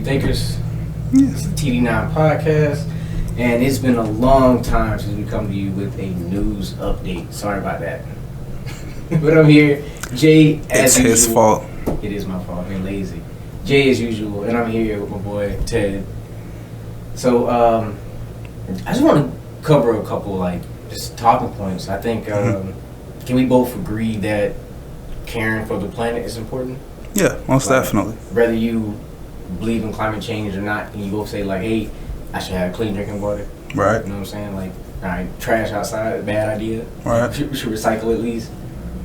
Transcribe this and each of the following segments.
Free Thinkers. Yes. It's the TD9 podcast, and it's been a long time since we come to you with a news update. Sorry about that. But I'm here, Jay, as usual. It's his fault. It is my fault, being lazy. Jay, as usual, and I'm here with my boy, Ted. So, I just want to cover a couple, just talking points. I think, can we both agree that caring for the planet is important? Yeah, most definitely. Whether you believe in climate change or not, and you both say, hey, I should have clean drinking water. Right. You know what I'm saying? All right, trash outside, bad idea. Right. We should recycle at least.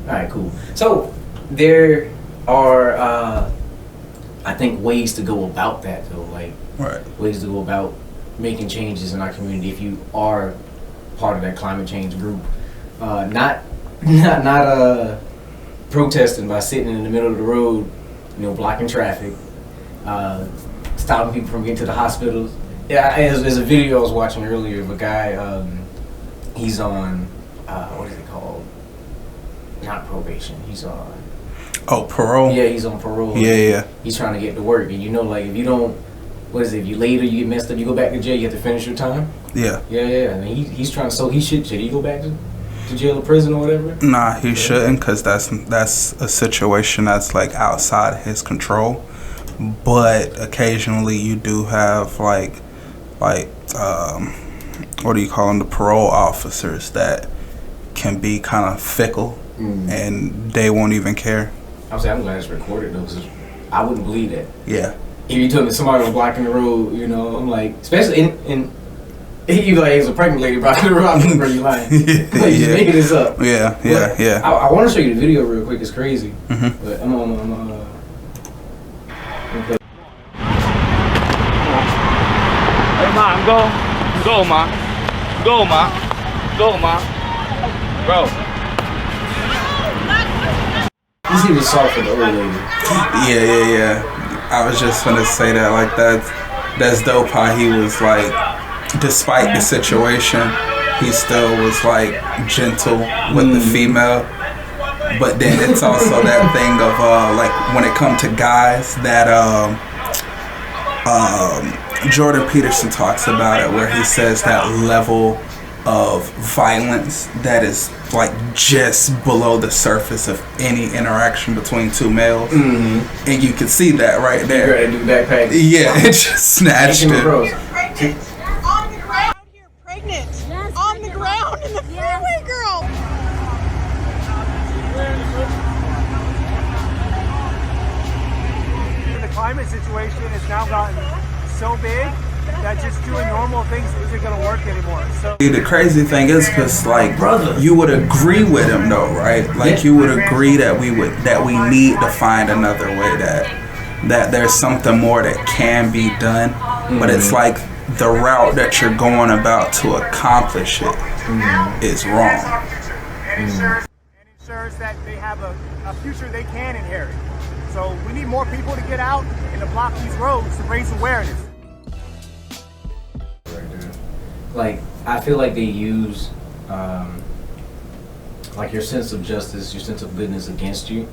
All right, cool. So, there are, I think, ways to go about that, though. Right. Ways to go about making changes in our community if you are part of that climate change group. Not protesting by sitting in the middle of the road, blocking traffic, stopping people from getting to the hospitals. Yeah, there's a video I was watching earlier of a guy. He's on what is it called? Not probation. He's on. Oh, parole. Yeah, he's on parole. Yeah. He's trying to get to work, and if you don't, what is it? If you late or you get messed up, you go back to jail. You have to finish your time. Yeah. Yeah. I mean, he's trying. So should he go back to jail or prison or whatever? Nah, he shouldn't, because that's a situation that's outside his control. But occasionally you do have what do you call them, the parole officers that can be kind of fickle, and they won't even care. I'm glad it's recorded though, because I wouldn't believe that. Yeah. If you told me somebody was blocking the road, I'm especially in you it was a pregnant lady blocking the road, I'm gonna you lying. You're making this up. Yeah. I want to show you the video real quick. It's crazy. Mm-hmm. But I'm on. Hey, Ma, go, Ma. Bro. You see the soft for the old lady. Yeah. I was just gonna say that, that's dope how he was despite the situation, he still was gentle with the female. But then it's also that thing of when it comes to guys that Jordan Peterson talks about it, where he says that level of violence that is just below the surface of any interaction between two males, and you can see that right there. You gotta do backpack. Yeah, it just snatched it. On the ground here, pregnant. Yes, on the ground in the freeway, girl. The climate situation has now gotten so big that just doing normal things isn't going to work anymore. So The crazy thing is, because brother, you would agree with him though, right? You would agree that we need to find another way, that there's something more that can be done, but it's the route that you're going about to accomplish it is wrong. And ensures that they have a future they can inherit. So we need more people to get out and to block these roads to raise awareness. I feel like they use your sense of justice, your sense of goodness against you.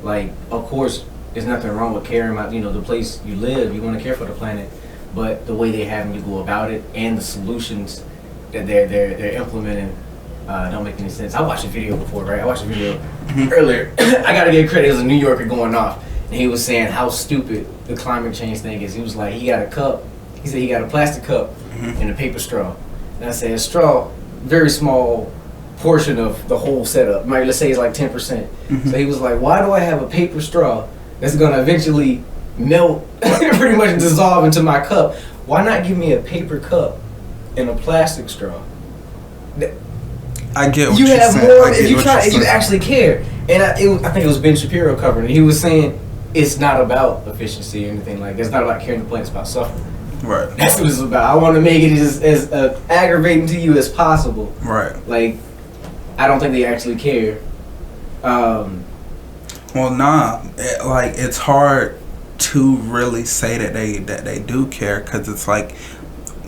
Of course, there's nothing wrong with caring about the place you live. You want to care for the planet, but the way they have you go about it and the solutions that they're implementing don't make any sense. I watched a video before, right? I watched a video earlier. I gotta give credit. It was a New Yorker going off, and he was saying how stupid the climate change thing is. He was he got a cup. He said he got a plastic cup and a paper straw. And I said, a straw, very small portion of the whole setup. Let's say it's 10%. So he was why do I have a paper straw that's gonna eventually melt, pretty much dissolve into my cup? Why not give me a paper cup and a plastic straw? I get what you you're have saying. more if you actually care. And I think it was Ben Shapiro covering it. He was saying it's not about efficiency or anything like that. It's not about caring the planet. It's about suffering. Right. That's what it's about. I want to make it as aggravating to you as possible. Right. I don't think they actually care. Well, nah. It's hard to really say that they do care, because it's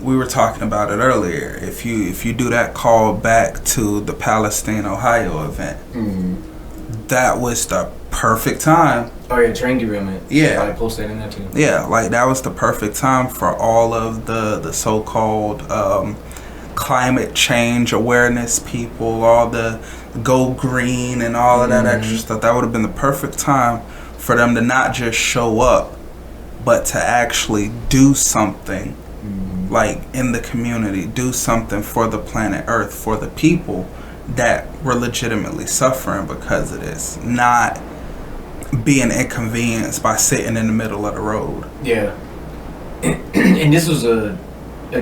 we were talking about it earlier. If you do that call back to the Palestine, Ohio event, that was the perfect time. Oh yeah, train derailment. Yeah. I posted that in there too. Yeah, like that was the perfect time for all of the so-called climate change awareness people, all the go green and all of that extra stuff. That would have been the perfect time for them to not just show up, but to actually do something, like in the community, do something for the planet Earth, for the people that were legitimately suffering because of this, not being inconvenienced by sitting in the middle of the road. Yeah. And this was a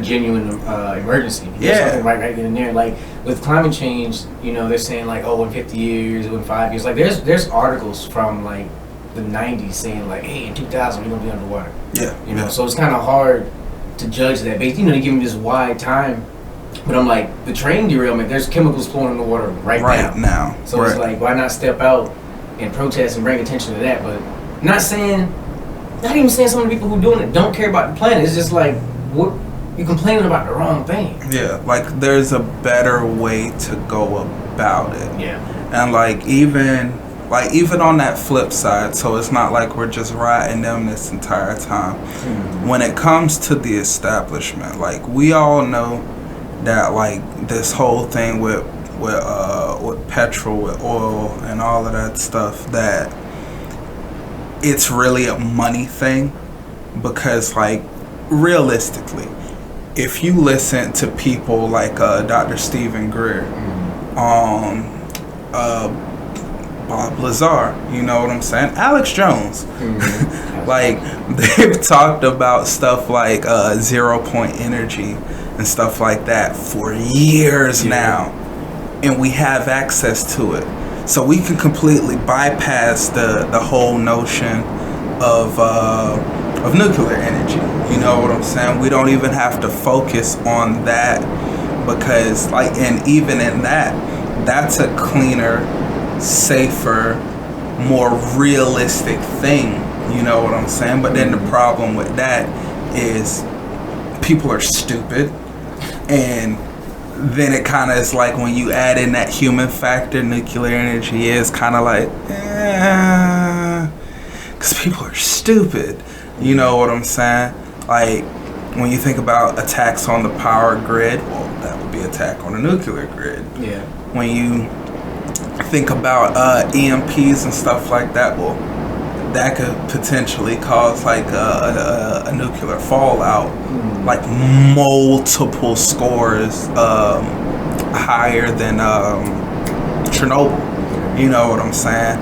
genuine emergency. Yeah. Right in there. Like with climate change, you know, they're saying like, oh, in 50 years, in 5 years. Like there's articles from like the 90s saying like, hey, in 2000 we're gonna be underwater. Yeah. You know, so it's kind of hard to judge that. But you know, they give me this wide time. But I'm like, the train derailment, there's chemicals flowing in the water right now. So it's like, why not step out and protest and bring attention to that? But not even saying some of the people who doing it don't care about the planet. It's just like, what, you're complaining about the wrong thing. Yeah, like there's a better way to go about it. Yeah. And like even on that flip side, so it's not like we're just riding them this entire time. When it comes to the establishment, like we all know that like this whole thing with petrol, with oil and all of that stuff, that it's really a money thing, because like realistically, if you listen to people like Dr. Stephen Greer, Bob Lazar, you know what I'm saying, Alex Jones, like they've talked about stuff like 0 point energy and stuff like that for years now, and we have access to it, so we can completely bypass the whole notion of nuclear energy. You know what I'm saying? We don't even have to focus on that, because like, and even in that's a cleaner, safer, more realistic thing. You know what I'm saying? But then the problem with that is people are stupid, and then it kind of is like when you add in that human factor, nuclear energy is kind of like, because people are stupid. You know what I'm saying? Like when you think about attacks on the power grid, well, that would be attack on the nuclear grid. Yeah. When you think about EMPs and stuff like that, well, that could potentially cause like a nuclear fallout, like multiple scores higher than Chernobyl. You know what I'm saying?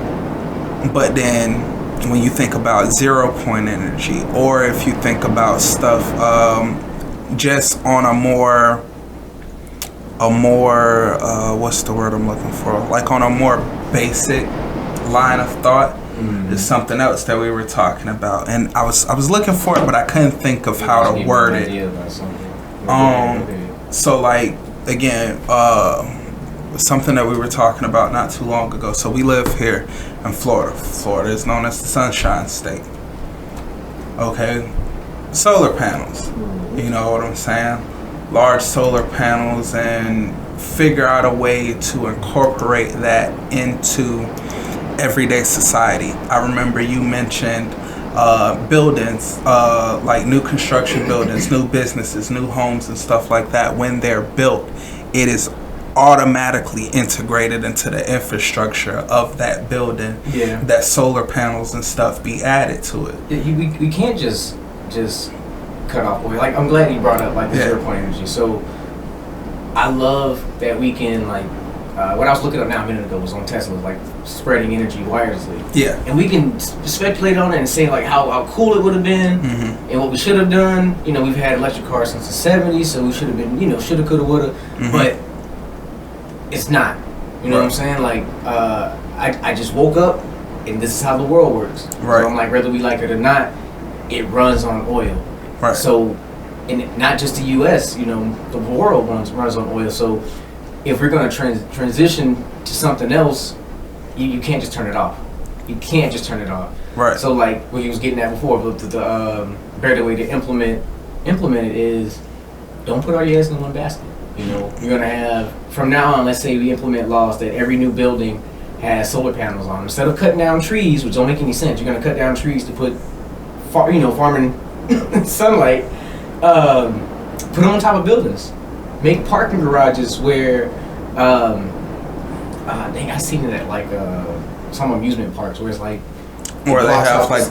But then when you think about 0 point energy, or if you think about stuff just on a more what's the word I'm looking for? Like on a more basic line of thought, is something else that we were talking about, and I was looking for it, but I couldn't think of how to word it. So like again, something that we were talking about not too long ago. So we live here in Florida. Florida is known as the Sunshine State. Okay, solar panels. You know what I'm saying? Large solar panels, and figure out a way to incorporate that into everyday society. I remember you mentioned buildings, like new construction buildings, new businesses, new homes and stuff like that. When they're built, it is automatically integrated into the infrastructure of that building. Yeah. That solar panels and stuff be added to it. We can't just cut off oil. Like, I'm glad you brought up like the 0 point energy. So I love that we can, like, what I was looking up now a minute ago was on Tesla, like spreading energy wirelessly. Yeah. And we can speculate on it and say like how cool it would have been, and what we should have done. You know, we've had electric cars since the 70s, so we should have been, you know, shoulda, coulda, woulda. But it's not. You know what I'm saying? Like, I just woke up, and this is how the world works. Right. So I'm like, whether we like it or not, it runs on oil. Right. So, and not just the U.S., you know, the world runs on oil. So if we're going to transition to something else, you can't just turn it off. You can't just turn it off. Right. So like what you was getting at before, the better way to implement it is don't put all your eggs in one basket. You know, you're going to have, from now on, let's say we implement laws that every new building has solar panels on them. Instead of cutting down trees, which don't make any sense, you're gonna cut down trees to put, farming sunlight. Put them on top of buildings. Make parking garages where, I seen it at like some amusement parks where it's like. Where they have like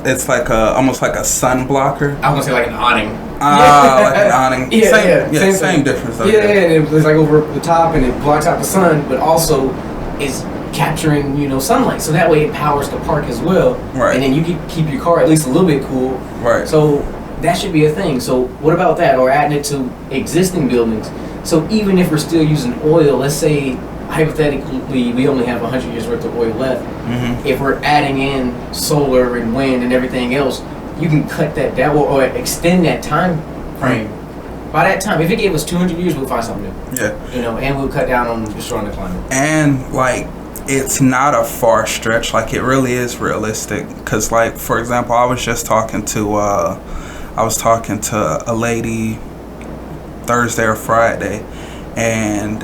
it's like almost like a sun blocker. I was gonna say like an awning. Like an awning. Same difference. Though, and it's like over the top and it blocks out the sun, but also is capturing sunlight, so that way it powers the park as well. Right. And then you can keep your car at least a little bit cool. Right. So that should be a thing. So what about that, or adding it to existing buildings? So even if we're still using oil, let's say hypothetically we only have 100 years worth of oil left. Mm-hmm. If we're adding in solar and wind and everything else, you can cut that down or extend that time frame. By that time, if it gave us 200 years, we'll find something new. Yeah. And we'll cut down on destroying the climate. And like, it's not a far stretch. Like, it really is realistic. Cause like, for example, I was just talking to a lady Thursday or Friday, and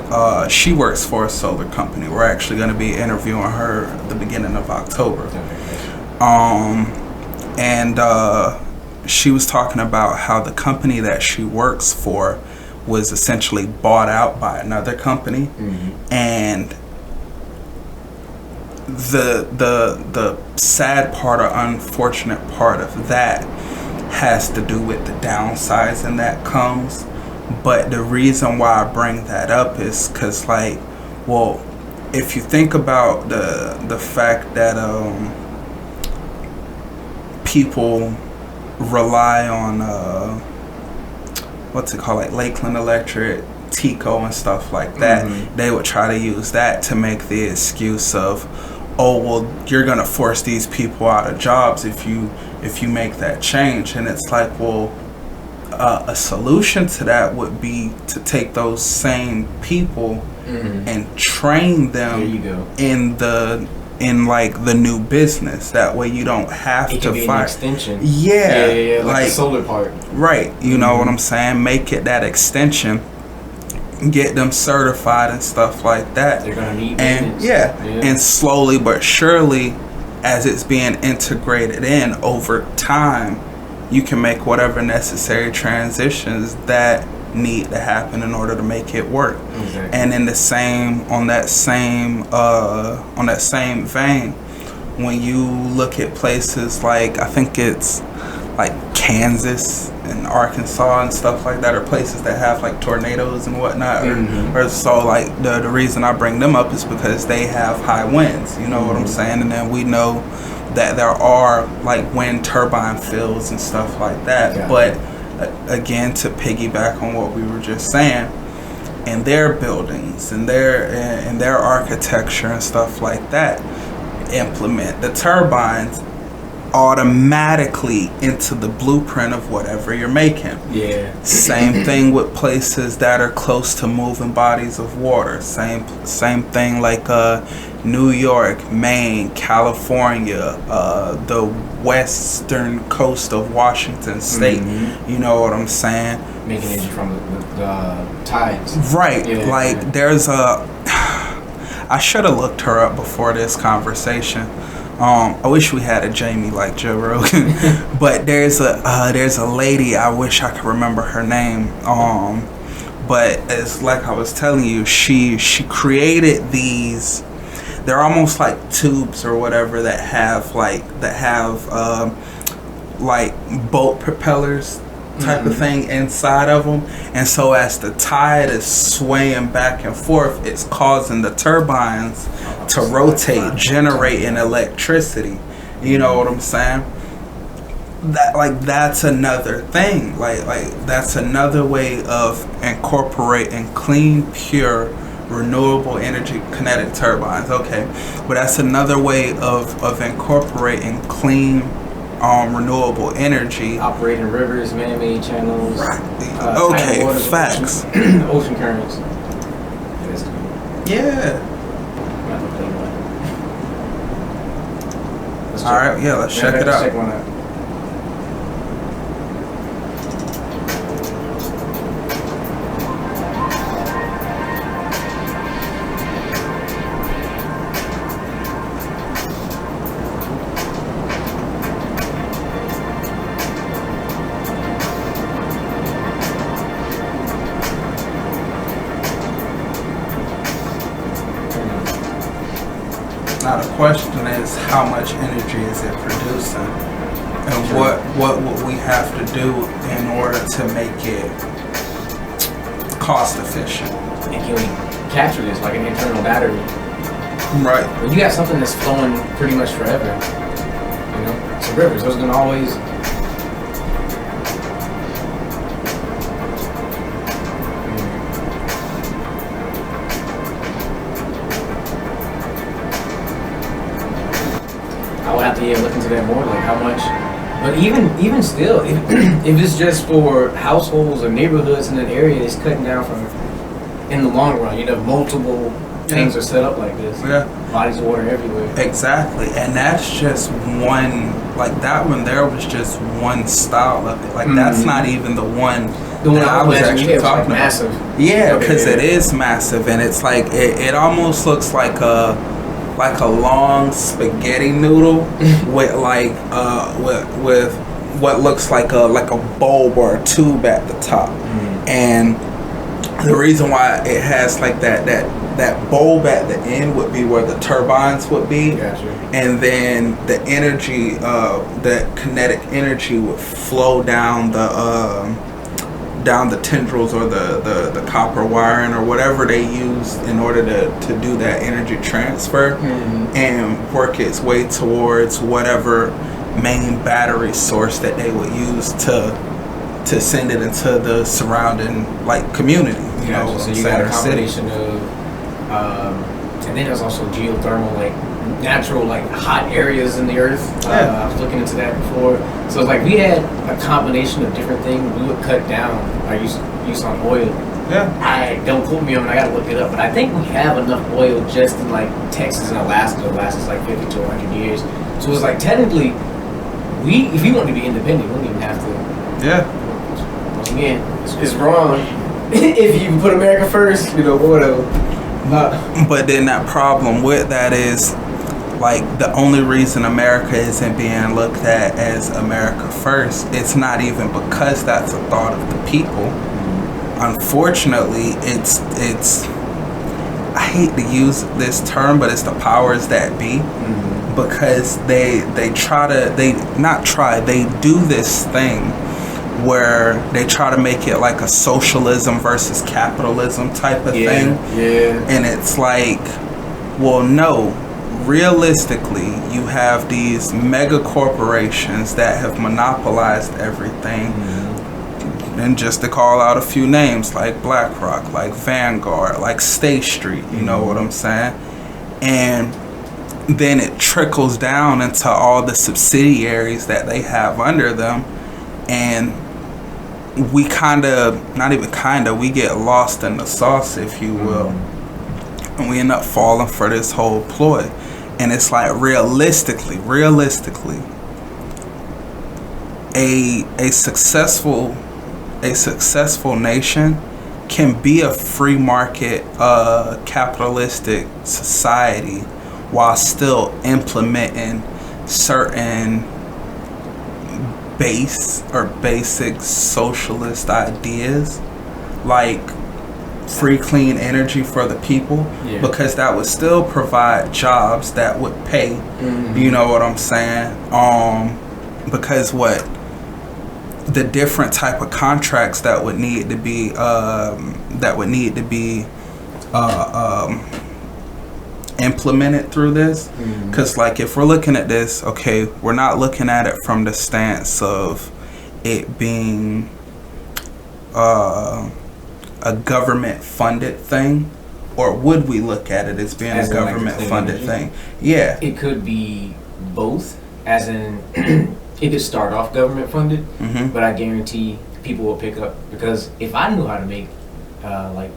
she works for a solar company. We're actually going to be interviewing her at the beginning of October. And she was talking about how the company that she works for was essentially bought out by another company. Mm-hmm. And the sad part or unfortunate part of that has to do with the downsizing that comes. But the reason why I bring that up is because, like, well, if you think about the fact that people rely on what's it called, like Lakeland Electric, Tico and stuff like that, mm-hmm. they would try to use that to make the excuse of, oh, well, you're gonna force these people out of jobs if you make that change. And it's like, well, a solution to that would be to take those same people mm-hmm. and train them there you go. in like the new business. That way you don't have it to can be fight. An extension. Yeah, like the solar part. Right. You know what I'm saying? Make it that extension. Get them certified and stuff like that. They're gonna need and and slowly but surely, as it's being integrated in over time, you can make whatever necessary transitions that need to happen in order to make it work. Exactly. And in the same on that same vein, when you look at places like, I think it's like Kansas and Arkansas and stuff like that, or places that have like tornadoes and whatnot, mm-hmm. or so, like the reason I bring them up is because they have high winds, you know mm-hmm. what I'm saying? And then we know that there are like wind turbine fields and stuff like that. Yeah. But again, to piggyback on what we were just saying, in their buildings and their architecture and stuff like that, implement the turbines automatically into the blueprint of whatever you're making. Yeah. Same thing with places that are close to moving bodies of water. Same thing like New York, Maine, California, the western coast of Washington State. Mm-hmm. You know what I'm saying? Making energy from the tides. Right. Yeah, like there's a I should have looked her up before this conversation. I wish we had a Jamie like Joe Rogan, but there's a lady, I wish I could remember her name. But it's like I was telling you, she created these. They're almost like tubes or whatever that have like boat propellers type mm-hmm. of thing inside of them, and so as the tide is swaying back and forth, it's causing the turbines to rotate, generating electricity. You know what I'm saying? That's another thing. Like that's another way of incorporating clean, pure, renewable energy kinetic turbines. Okay, but that's another way of incorporating clean, renewable energy. Operating rivers, man-made channels. Right. Okay, waters, facts. Ocean currents. Yeah. All right, yeah, let's check it out. Check one out. Now the question is, how much energy is it producing? And what would we have to do in order to make it cost efficient? And can we capture this like an internal battery? Right. When you got something that's flowing pretty much forever, you know, it's a river, so it's gonna always. I would have to look into that more, like how much. But even still, if it's just for households or neighborhoods in an area, it's cutting down from. In the long run, you know, multiple things are set up like this. Yeah. Bodies of water everywhere. Exactly. And that's just one, like that one there was just one style of it. Like that's not even the one that I was actually talking about. Massive. Yeah, because it is massive, and it's like it almost looks like a long spaghetti noodle with like with what looks like a bulb or a tube at the top. And the reason why it has like that bulb at the end would be where the turbines would be. Gotcha. And then the energy, the kinetic energy would flow down the tendrils or the copper wiring or whatever they use in order to do that energy transfer, and work its way towards whatever main battery source that they would use to send it into the surrounding like community. You know, so you got a combination of, and then there's also geothermal, like natural, like hot areas in the earth. I was looking into that before. So it's like we had a combination of different things. We would cut down our use on oil. Yeah. I don't quote me on it. I gotta look it up, but I think we have enough oil just in like Texas and Alaska to last us like 50 to 100 years. So it's like technically, if we want to be independent, we don't even have to. Yeah. Once again, it's wrong. If you put America first, you know, whatever. But then that problem with that is, like, the only reason America isn't being looked at as America first, it's not even because that's a thought of the people. Unfortunately, it's I hate to use this term, but it's the powers that be, because they do this thing where they try to make it like a socialism versus capitalism type of thing. Yeah. And it's like, well, no. Realistically, you have these mega corporations that have monopolized everything. And just to call out a few names, like BlackRock, like Vanguard, like State Street, you know what I'm saying? And then it trickles down into all the subsidiaries that they have under them. And we we get lost in the sauce, if you will. And we end up falling for this whole ploy. And it's like, realistically, a successful nation can be a free market capitalistic society while still implementing certain basic socialist ideas, like free clean energy for the people, because that would still provide jobs that would pay. You know what I'm saying? Because the different type of contracts that would need to be implemented through this, because like if we're looking at this, okay, we're not looking at it from the stance of it being a government funded thing, or would we look at it as being a government funded thing? Yeah, it could be both, as in it could start off government funded, but I guarantee people will pick up, because if I knew how to make like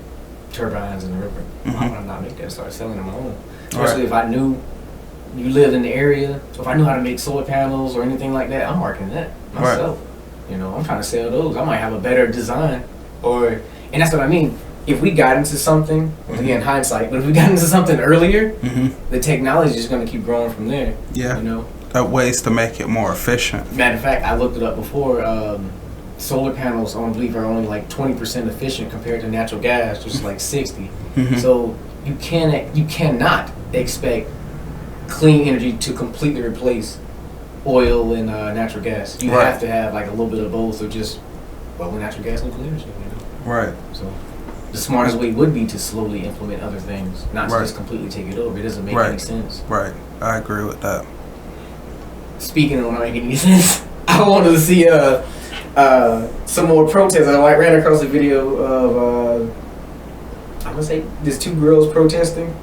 turbines in the river, why would I not make that and start selling them my own? Especially if I knew you lived in the area, so if I knew how to make solar panels or anything like that, I'm marketing that myself. You know, I'm trying to sell those. I might have a better design, and that's what I mean. If we got into something, again, hindsight, but if we got into something earlier, the technology is just going to keep growing from there. Yeah. You know? Ways to make it more efficient. Matter of fact, I looked it up before. Solar panels, I believe, are only like 20% efficient compared to natural gas, which is like 60. So you cannot expect clean energy to completely replace oil and natural gas. You Right. have to have like a little bit of both, or just natural gas and clean energy. You know? Right. So the smartest way would be to slowly implement other things, not to Right. just completely take it over. It doesn't make Right. any sense. Right. I agree with that. Speaking of not making any sense, I wanted to see some more protests. I ran across a video of I'm gonna say there's 2 girls protesting.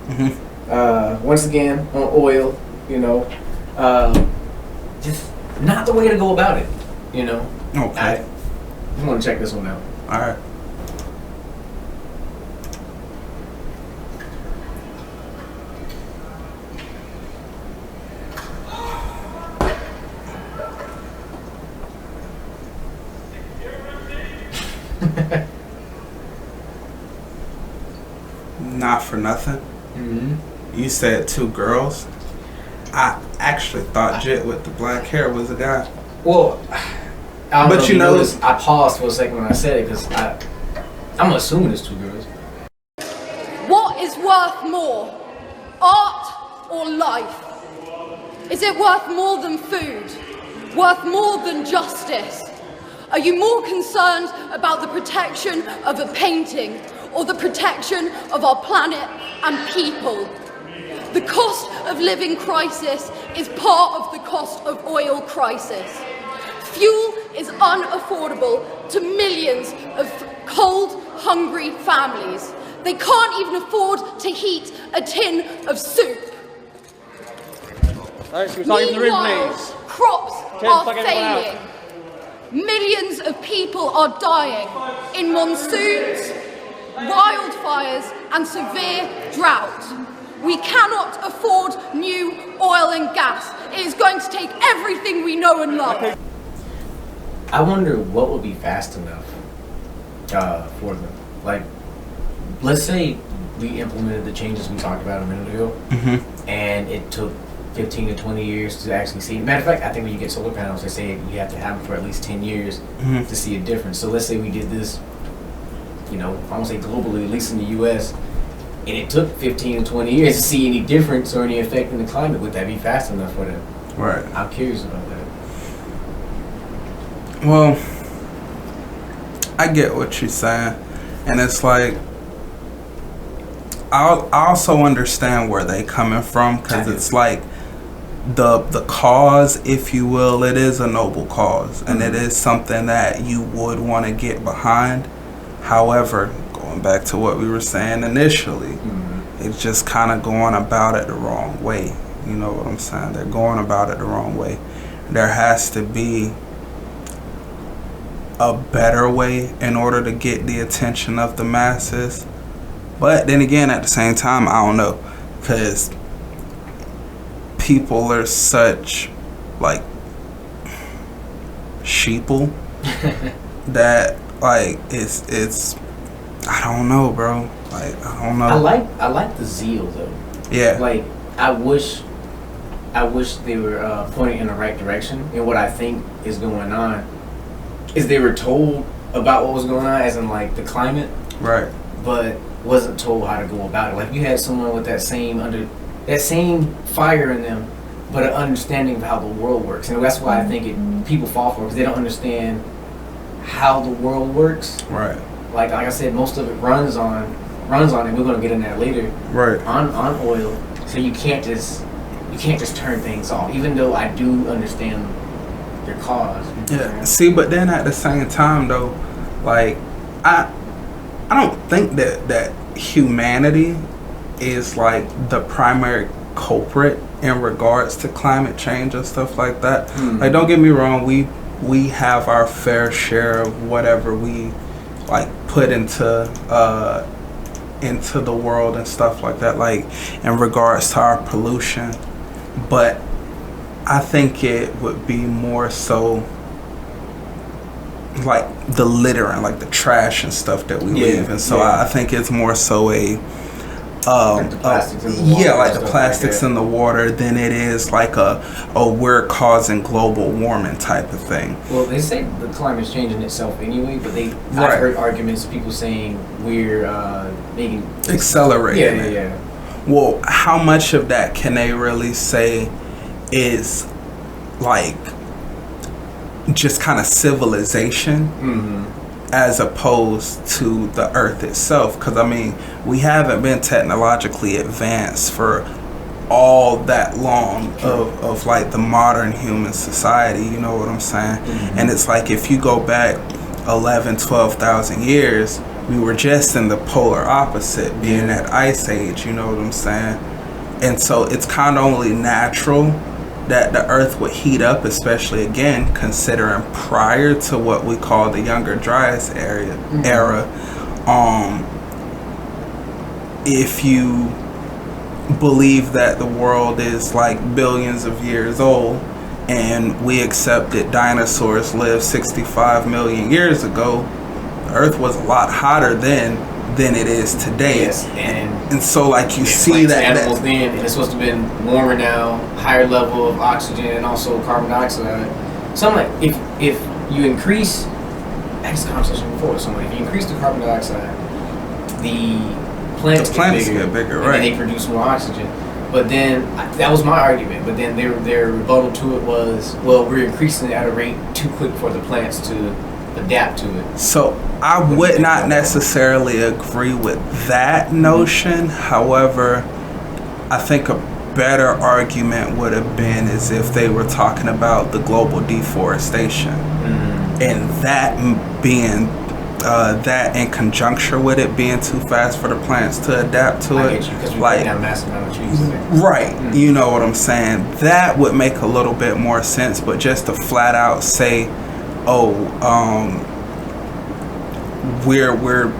Once again on oil, you know, just not the way to go about it. You know. Okay. I want to check this one out. All right. Not for nothing. You said 2 girls. I actually thought Jit with the black hair was a guy. Well, I don't But know if you know- noticed, I paused for a second when I said it because I'm assuming it's 2 girls. What is worth more, art or life? Is it worth more than food? Worth more than justice? Are you more concerned about the protection of a painting or the protection of our planet and people? The cost of living crisis is part of the cost of oil crisis. Fuel is unaffordable to millions of cold, hungry families. They can't even afford to heat a tin of soup. Meanwhile, crops are failing. Millions of people are dying in monsoons, wildfires, and severe drought. We cannot afford new oil and gas. It is going to take everything we know and love. I wonder what would be fast enough for them. Like, let's say we implemented the changes we talked about a minute ago, and it took 15 to 20 years to actually see. Matter of fact, I think when you get solar panels, they say you have to have them for at least 10 years to see a difference. So let's say we did this, you know, I won't say globally, at least in the U.S., and it took 15 to 20 years to see any difference or any effect in the climate. Would that be fast enough for them? Right. I'm curious about that. Well, I get what you're saying, and it's like I also understand where they coming from, because it's like the cause, if you will, it is a noble cause, and it is something that you would want to get behind. However, going back to what we were saying initially, it's just kind of going about it the wrong way. You know what I'm saying? They're going about it the wrong way. There has to be a better way in order to get the attention of the masses. But then again, at the same time, I don't know, because people are such like sheeple that like it's I don't know, bro. Like, I don't know. I like the zeal though. Yeah. Like, I wish they were pointing in the right direction. And what I think is going on is they were told about what was going on, as in like the climate, Right. but wasn't told how to go about it. Like, you had someone with that same fire in them, but an understanding of how the world works. And that's why I think people fall for it, because they don't understand how the world works. Right. Like I said, most of it runs on it. We're gonna get in that later. Right. On oil, so you can't just turn things off. Even though I do understand their cause. Yeah. See, but then at the same time though, like I don't think that humanity is like the primary culprit in regards to climate change and stuff like that. Like, don't get me wrong, we have our fair share of whatever we like put into the world and stuff like that, like in regards to our pollution. But I think it would be more so like the littering, like the trash and stuff that we leave. And so I think it's more so a like the plastics in the water, like the plastics in the water, than it is like we're causing global warming type of thing. Well, they say the climate's changing itself anyway, but I've Right. heard arguments, people saying we're making Accelerating it. Yeah. Well, how much of that can they really say is like just kind of civilization as opposed to the earth itself? Because I mean, we haven't been technologically advanced for all that long of like the modern human society, you know what I'm saying? And it's like if you go back 11, 12,000 years, we were just in the polar opposite, being that ice age, you know what I'm saying? And so it's kind of only natural that the earth would heat up, especially again considering prior to what we call the Younger Dryas era. If you believe that the world is like billions of years old and we accept that dinosaurs lived 65 million years ago, the earth was a lot hotter then than it is today. Yes, and so like you see that animals then, and it's supposed to have been warmer now, higher level of oxygen and also carbon dioxide. So I'm like, if you increase, I had this conversation before with somebody, if you increase the carbon dioxide, the plants get bigger, right? And they produce more oxygen. But then that was my argument. But then their rebuttal to it was, well, we're increasing it at a rate too quick for the plants to adapt to it. So I would not necessarily agree with that notion. However, I think a better argument would have been is if they were talking about the global deforestation, and that being that in conjunction with it being too fast for the plants to adapt to it, because we like down massive amount of trees. Right, you know what I'm saying? That would make a little bit more sense. But just to flat out say, we're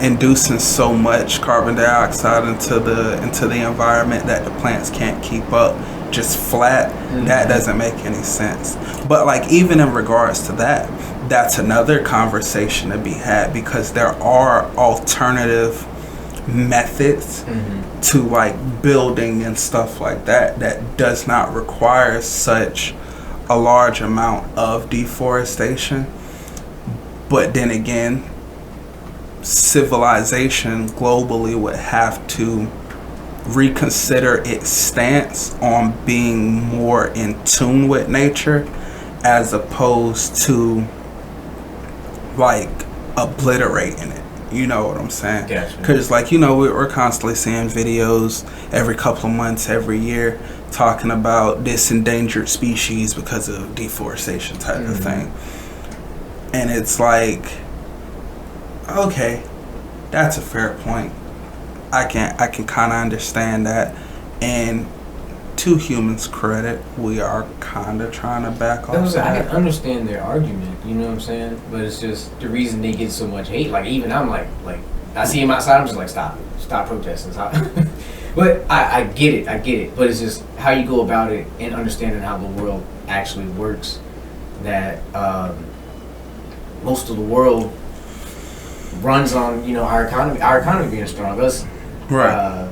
inducing so much carbon dioxide into the environment that the plants can't keep up, just flat, that doesn't make any sense. But like even in regards to that, that's another conversation to be had, because there are alternative methods to like building and stuff like that does not require such a large amount of deforestation. But then again, civilization globally would have to reconsider its stance on being more in tune with nature as opposed to like obliterating it. You know what I'm saying? Because like, you know, we're constantly seeing videos every couple of months, every year, talking about this endangered species because of deforestation type of thing. And it's like, okay, that's a fair point. I can kind of understand that. And to humans' credit, we are kind of trying to back off that. I can understand their argument, you know what I'm saying? But it's just the reason they get so much hate. Like even I'm like I see him outside, I'm just like, stop protesting, stop. But I get it. But it's just how you go about it and understanding how the world actually works. That most of the world runs on, you know, our economy being strong. Us, right?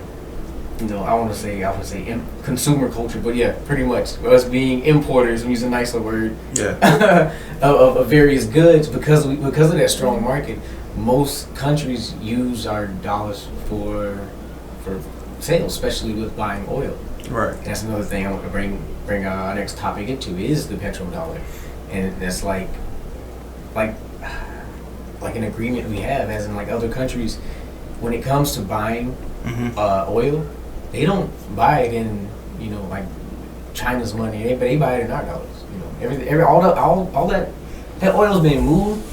You know, I would say consumer culture, but yeah, pretty much us being importers. I'm using a nicer word. Yeah. of various goods because of that strong market. Most countries use our dollars for sales, especially with buying oil. Right. And that's another thing I want to bring our next topic into is the petrodollar, and that's like an agreement we have, as in like other countries, when it comes to buying oil, they don't buy it in, you know, like China's money. They buy it in our dollars. You know, all that oil's being moved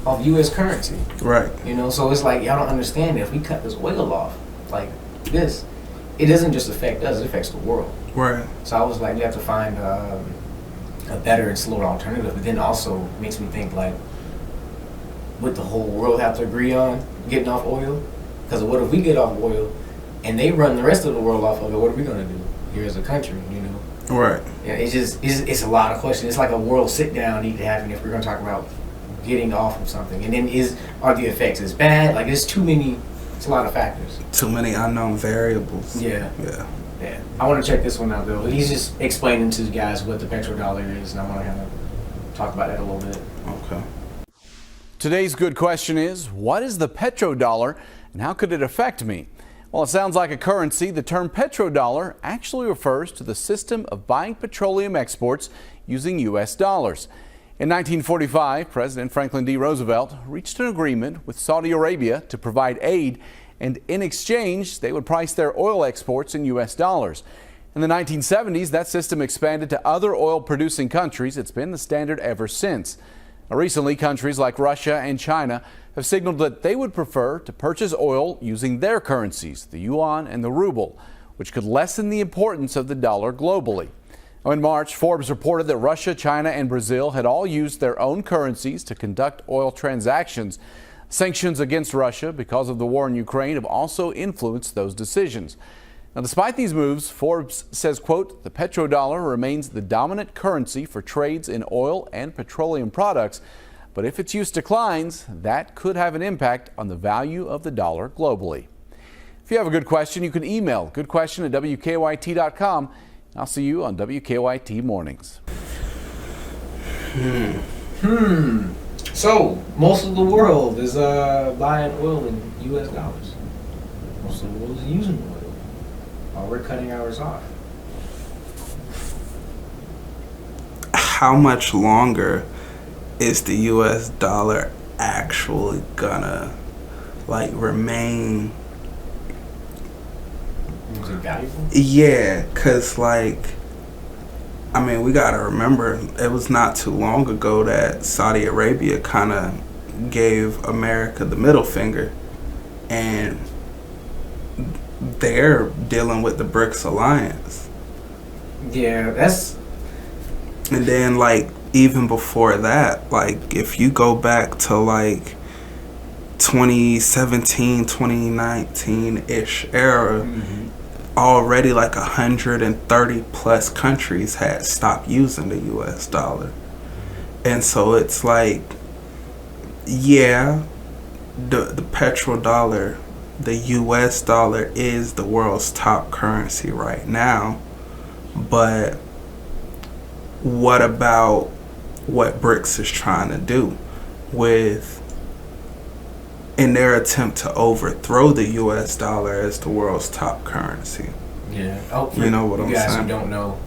off U.S. currency. Right. You know, so it's like y'all don't understand that if we cut this oil off like this, it doesn't just affect us; it affects the world. Right. So I was like, we have to find a better and slower alternative. But then also makes me think like, would the whole world have to agree on getting off oil? Because what if we get off oil and they run the rest of the world off of it? What are we gonna do here as a country? You know? Right. Yeah. It's a lot of questions. It's like a world sit down need to happen if we're gonna talk about getting off of something. And then are the effects as bad? Like it's too many. It's a lot of factors. Too many unknown variables. Yeah. Yeah. Yeah. I want to check this one out though. He's just explaining to the guys what the petrodollar is, and I want to kind of talk about that a little bit. Okay. Today's good question is, what is the petrodollar and how could it affect me? While it sounds like a currency, the term petrodollar actually refers to the system of buying petroleum exports using U.S. dollars. In 1945, President Franklin D. Roosevelt reached an agreement with Saudi Arabia to provide aid, and in exchange, they would price their oil exports in U.S. dollars. In the 1970s, that system expanded to other oil-producing countries. It's been the standard ever since. Now, recently, countries like Russia and China have signaled that they would prefer to purchase oil using their currencies, the yuan and the ruble, which could lessen the importance of the dollar globally. Now, in March, Forbes reported that Russia, China, and Brazil had all used their own currencies to conduct oil transactions. Sanctions against Russia because of the war in Ukraine have also influenced those decisions. Now, despite these moves, Forbes says, quote, the petrodollar remains the dominant currency for trades in oil and petroleum products. But if its use declines, that could have an impact on the value of the dollar globally. If you have a good question, you can email goodquestion@wkyt.com. I'll see you on WKYT Mornings. So, most of the world is buying oil in U.S. dollars. Most of the world is using oil. While we're cutting ours off. How much longer is the U.S. dollar actually gonna remain? Is it valuable? Yeah, cause we gotta remember it was not too long ago that Saudi Arabia kind of gave America the middle finger, and they're dealing with the B.R.I.C.S alliance. Yeah, that's. And then even before that, if you go back to 2017, 2019-ish era, already 130 plus countries had stopped using the U.S. dollar. And so it's the petrodollar, the U.S. dollar is the world's top currency right now. But what about what B.R.I.C.S is trying to do in their attempt to overthrow the U.S. dollar as the world's top currency? Yeah. You know what I'm saying? You guys who don't know,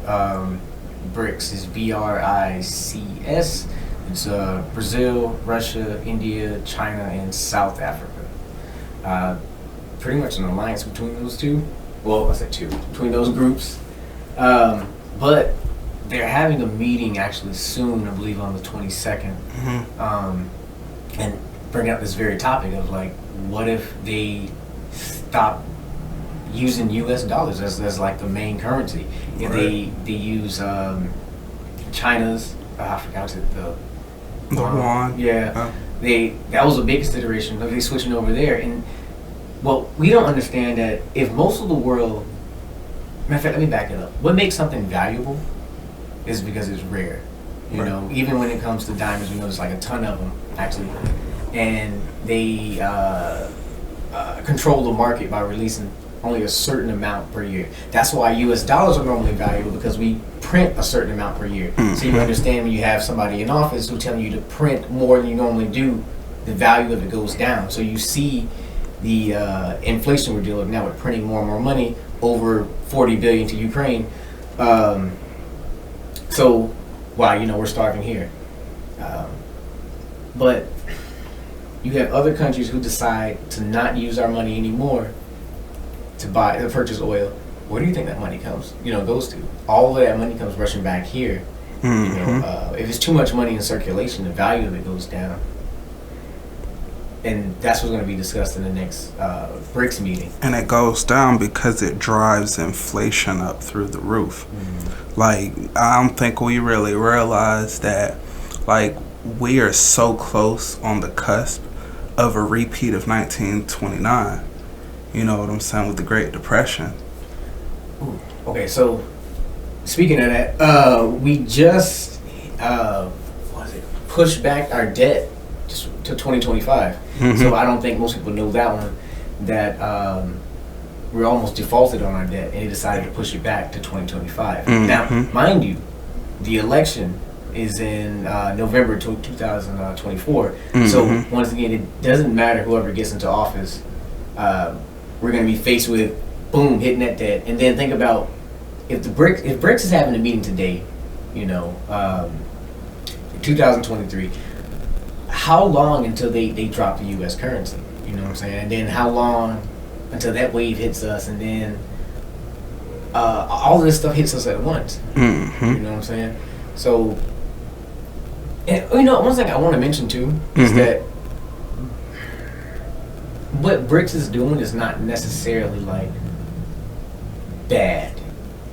B.R.I.C.S is B.R.I.C.S. It's Brazil, Russia, India, China, and South Africa. Pretty much an alliance between those two. Well, I said two. Between those groups. But they're having a meeting actually soon, I believe on the 22nd. And bring up this very topic of what if they stop using U.S. dollars as the main currency? If they use China's, I forgot the yuan. Yeah, that was a big consideration. Like they switching over there, and we don't understand that if most of the world. Matter of fact, let me back it up. What makes something valuable is because it's rare. You know, even when it comes to diamonds, we know there's a ton of them actually, and they control the market by releasing only a certain amount per year. That's why U.S. dollars are normally valuable, because we print a certain amount per year. So you understand when you have somebody in office who's telling you to print more than you normally do, the value of it goes down. So you see the inflation we're dealing with now with printing more and more money, over $40 billion to Ukraine. So we're starving here. But you have other countries who decide to not use our money anymore to purchase oil. Where do you think that money goes to? All of that money comes rushing back here. If it's too much money in circulation, the value of it goes down. And that's what's going to be discussed in the next B.R.I.C.S meeting. And it goes down because it drives inflation up through the roof. I don't think we really realize that, we are so close on the cusp of a repeat of 1929. You know what I'm saying, with the Great Depression. Ooh. Okay, so speaking of that, we just pushed back our debt to 2025. So I don't think most people know that one, that we're almost defaulted on our debt, and they decided to push it back to 2025. Now, mind you, the election is in November 2024. So once again, it doesn't matter whoever gets into office. We're we're going to be faced with, boom, hitting that debt. And then think about if B.R.I.C.S is having a meeting today, in 2023, how long until they drop the U.S. currency? You know what I'm saying? And then how long until that wave hits us, and then all of this stuff hits us at once. Mm-hmm. You know what I'm saying? So, and one thing I want to mention too is that what B.R.I.C.S is doing is not necessarily like bad,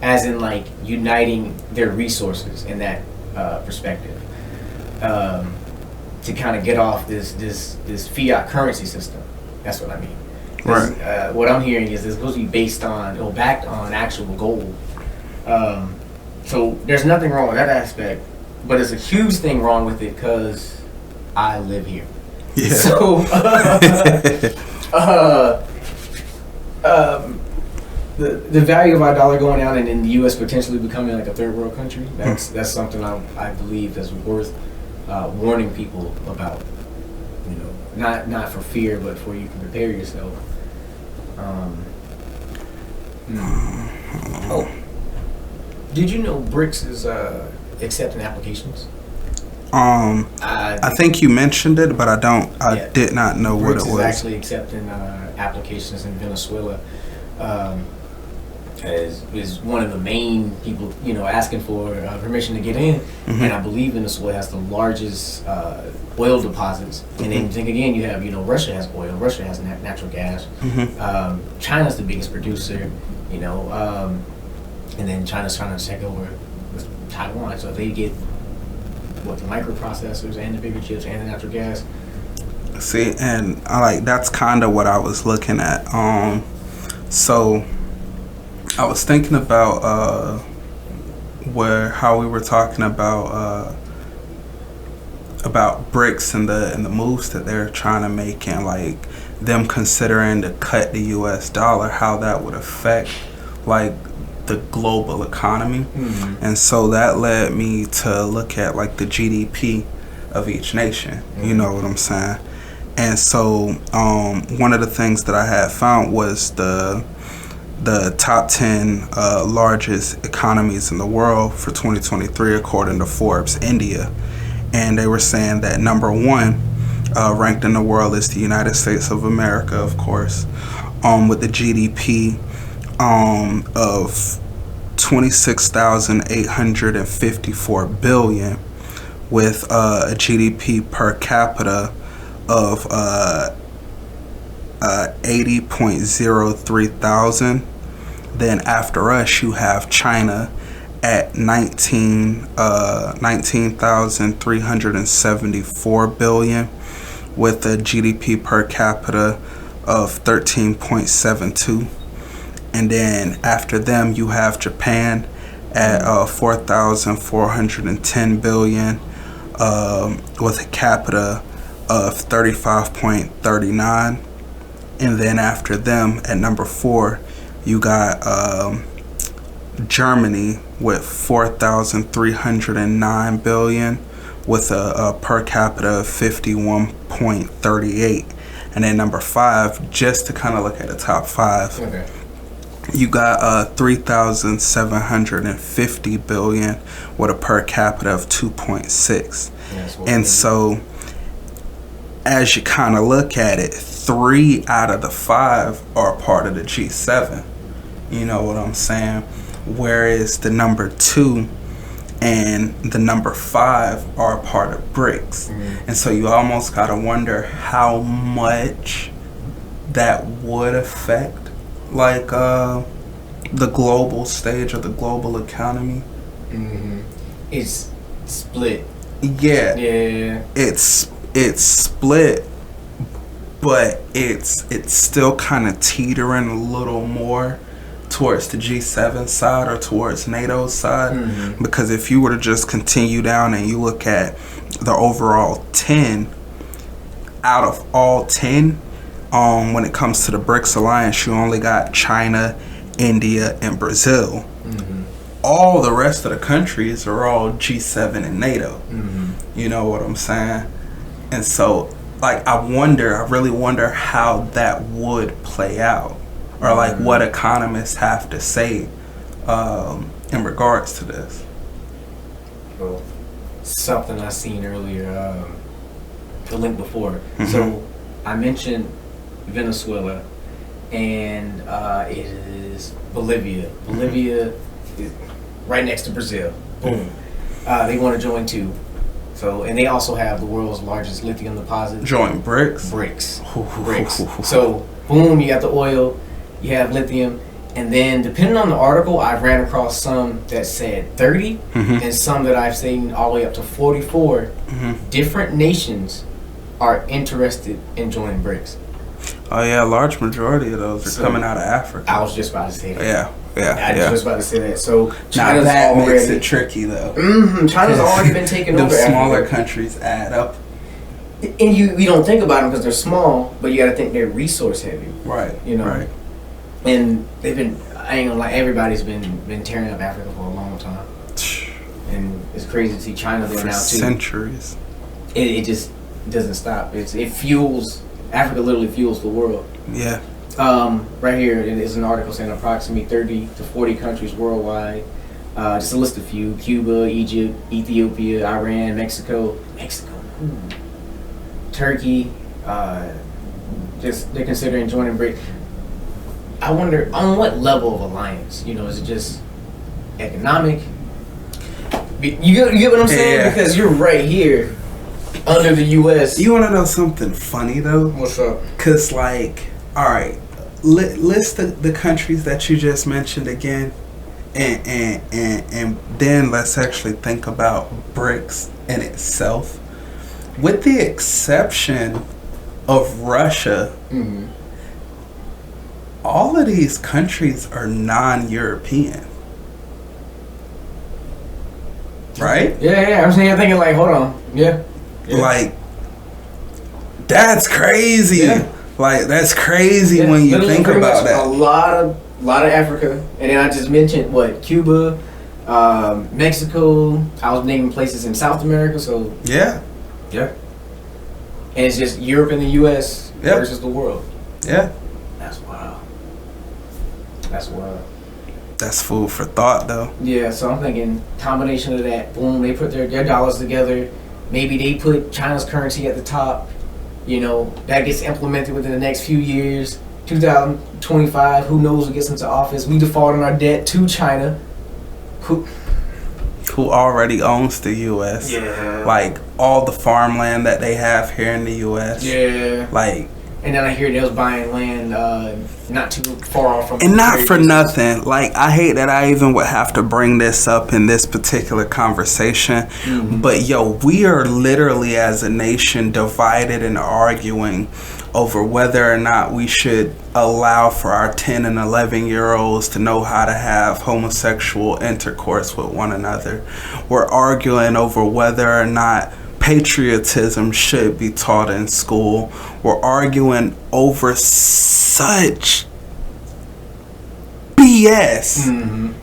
as in like uniting their resources in that perspective, to kind of get off this fiat currency system. That's what I mean. Right. What I'm hearing is it's supposed to be backed on actual gold. So there's nothing wrong with that aspect, but there's a huge thing wrong with it because I live here. Yeah. So the value of our dollar going down, and in the U.S. potentially becoming like a third world country, that's something I believe that's worth warning people about. Not for fear, but for you can prepare yourself. Oh, did you know B.R.I.C.S is accepting applications? I think you mentioned it, but I did not know what it was. B.R.I.C.S is actually accepting applications in Venezuela. Is one of the main people, asking for permission to get in, and I believe Venezuela has the largest oil deposits. And then think again, you have, Russia has oil, Russia has natural gas, China's the biggest producer, and then China's trying to take over with Taiwan. So if they get the microprocessors and the bigger chips and the natural gas. See, and that's kind of what I was looking at. So I was thinking about how we were talking about B.R.I.C.S and the moves that they're trying to make, and like them considering to cut the U.S. dollar, how that would affect like the global economy. And so that led me to look at like the GDP of each nation. You know what I'm saying? And so one of the things that I had found was the top 10 largest economies in the world for 2023 according to Forbes India. And they were saying that number one ranked in the world is the United States of America, of course, with the GDP of 26,854 billion, with a GDP per capita of 80.03 thousand. Then after us, you have China at 19,374 billion, with a GDP per capita of 13.72. And then after them, you have Japan at 4,410 billion, with a capita of 35.39. And then after them, at number 4, you got Germany with 4,309 billion, with a per capita of 51.38. And then number 5, just to kind of look at the top 5, Okay. you got 3,750 billion with a per capita of 2.6. And so as you kind of look at it, 3 out of the 5 are part of the G7. You know what I'm saying? Whereas the number 2 and the number 5 are a part of B.R.I.C.S. And so you almost got to wonder how much that would affect like the global stage or the global economy. It's split. Yeah. Yeah. It's split, but it's still kind of teetering a little more towards the G7 side or towards NATO's side. Because if you were to just continue down and you look at the overall 10, out of all 10, when it comes to the B.R.I.C.S alliance, you only got China, India, and Brazil. All the rest of the countries are all G7 and NATO. You know what I'm saying? And so, like, I really wonder how that would play out. or like what economists have to say in regards to this. Well, something I seen earlier, the link before. So I mentioned Venezuela, and it is Bolivia. Bolivia is right next to Brazil. Boom. They want to join too. So, and they also have the world's largest lithium deposit. Join BRICS? BRICS. So, boom, you got the oil, you have lithium, and then depending on the article, I've ran across some that said 30, and some that I've seen all the way up to 44 different nations are interested in joining BRICS. Oh yeah, a large majority of those are coming out of Africa. I was just about to say that. Yeah. I was just about to say that. So Now China's that already, makes it tricky though. China's already been taking over. The smaller Africa. countries add up. And you don't think about them because they're small, but you got to think they're resource heavy. Right. You know. Right. And they've been. I ain't gonna lie. Everybody's been tearing up Africa for a long time. And it's crazy to see China there For now too. Centuries. It just doesn't stop. It fuels. Africa literally fuels the world. Yeah. Right here it is an article saying approximately 30 to 40 countries worldwide. Just to list a few: Cuba, Egypt, Ethiopia, Iran, Mexico, Turkey. Just they're considering joining BRICS. I wonder on what level of alliance. You know, is it just economic? You get what I'm saying? Yeah. Because you're right here under the U.S. You want to know something funny though? What's up? Cause like, all right, list the countries that you just mentioned again, and then let's actually think about BRICS in itself. With the exception of Russia, all of these countries are non-European. Right? Yeah. I'm thinking like, hold on. Yeah. Like, that's crazy. Yeah. Like, that's crazy when you Literally think pretty about much that. A lot of Africa, and then I just mentioned Cuba, Mexico. I was naming places in South America. So Yeah. and it's just Europe and the U.S. versus the world. Yeah. That's wild. That's food for thought, though. Yeah, so I'm thinking combination of that. Boom, they put their dollars together. Maybe they put China's currency at the top. You know, that gets implemented within the next few years. 2025, who knows who gets into office. We default on our debt to China. Who already owns the U.S. Yeah. Like, all the farmland that they have here in the U.S. Yeah. Like, and then I hear they was buying land not too far off from. and not for nothing. Like, I hate that I even would have to bring this up in this particular conversation. But yo, we are literally as a nation divided and arguing over whether or not we should allow for our 10 and 11-year-olds to know how to have homosexual intercourse with one another. We're arguing over whether or not patriotism should be taught in school. We're arguing over such BS.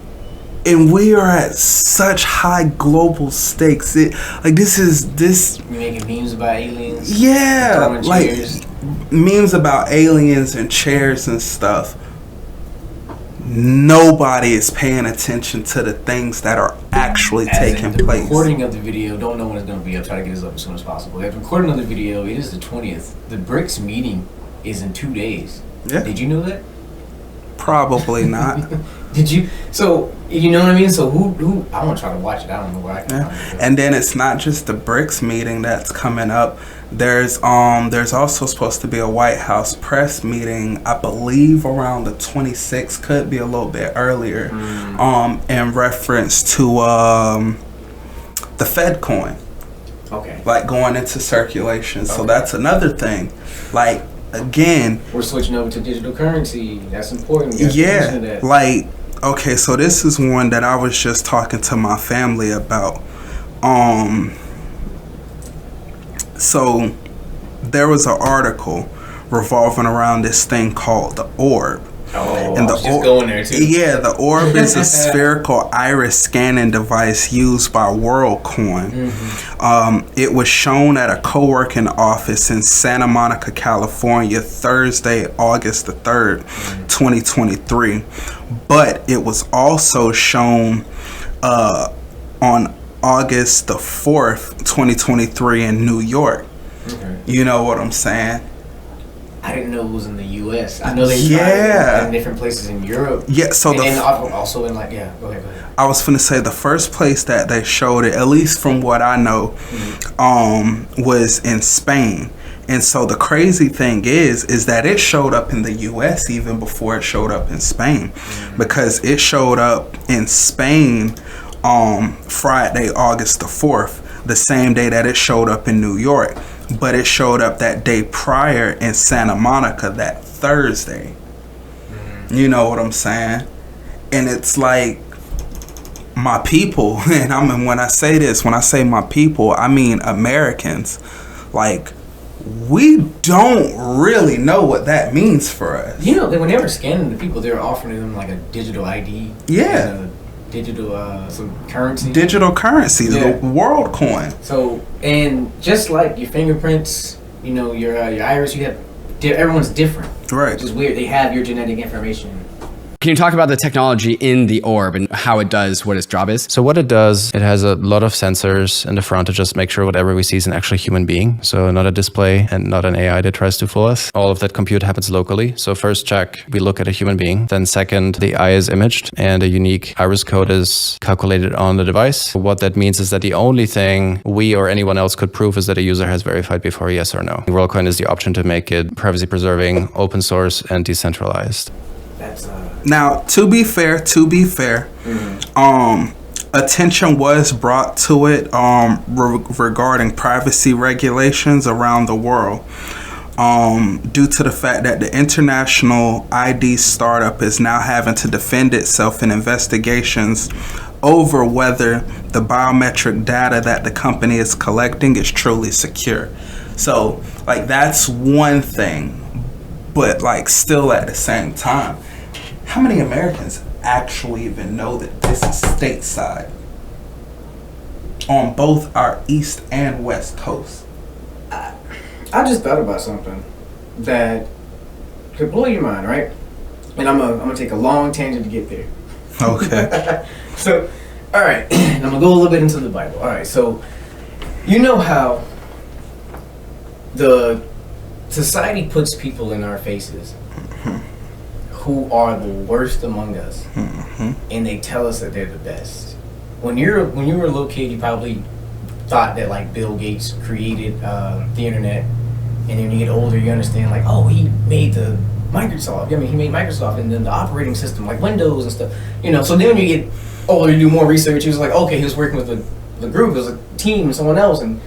And we are at such high global stakes. This You making memes about aliens? yeah, Throwing like chairs. memes about aliens and chairs and stuff. Nobody is paying attention to the things that are actually taking the place. recording of the video, don't know when it's going to be up. Try to get this up as soon as possible. The recording of the video, it is the 20th. The BRICS meeting is in 2 days. Yeah. Did you know that? Probably not. Did you? So, you know what I mean? So who I want to try to watch it. I don't know where I can find it. And then it's not just the BRICS meeting that's coming up. There's also supposed to be a White House press meeting, I believe around the 26th, could be a little bit earlier, in reference to the Fed coin. Okay. Like going into circulation. So that's another thing. Like, again, We're switching over to digital currency. That's important. We gotta pay attention to yeah, that. like, okay, so this is one that I was just talking to my family about. So there was an article revolving around this thing called the orb. Oh, And I was just going there too. Yeah, the orb is a spherical iris scanning device used by WorldCoin. It was shown at a co-working office in Santa Monica, California, Thursday, August the 3rd, 2023. But it was also shown on August the 4th, 2023 in New York. You know what I'm saying? I didn't know it was in the U.S. I know they tried it in different places in Europe. Yeah, so and also in like, yeah, go ahead. I was finna say the first place that they showed it, at least from what I know, was in Spain. And so the crazy thing is that it showed up in the U.S. even before it showed up in Spain, because it showed up in Spain Friday, August the 4th, the same day that it showed up in New York. But it showed up that day prior in Santa Monica that Thursday. You know what I'm saying? And it's like, my people, and when I say my people, I mean Americans. Like, we don't really know what that means for us. You know, when they were scanning the people, they were offering them like a digital ID. Yeah. Digital some currency. Digital currency, the WorldCoin. So, and just like your fingerprints, you know, your iris, you have everyone's different. Right. Which is weird. They have your genetic information. Can you talk about the technology in the orb and how it does what its job is? So what it does, it has a lot of sensors in the front to just make sure whatever we see is an actual human being. So not a display and not an AI that tries to fool us. All of that compute happens locally. So first check, we look at a human being. Then second, the eye is imaged and a unique iris code is calculated on the device. What that means is that the only thing we or anyone else could prove is that a user has verified before yes or no. WorldCoin is the option to make it privacy preserving, open source, and decentralized. That's Now, to be fair, attention was brought to it regarding privacy regulations around the world, due to the fact that the international ID startup is now having to defend itself in investigations over whether the biometric data that the company is collecting is truly secure. So, like, that's one thing, but like still at the same time, how many Americans actually even know that this is stateside on both our east and west coast? I just thought about something that could blow your mind, right? And I'm gonna take a long tangent to get there. Okay. So, all right, and I'm gonna go a little bit into the Bible. All right, so you know how the society puts people in our faces who are the worst among us, and they tell us that they're the best. When you were a little kid, you probably thought that like Bill Gates created the internet, and then when you get older, you understand like, oh, he made the Microsoft. I mean, he made Microsoft, and then the operating system like Windows and stuff. You know, so then when you get older, you do more research. He was like, okay, he was working with the group, it was a team, someone else, and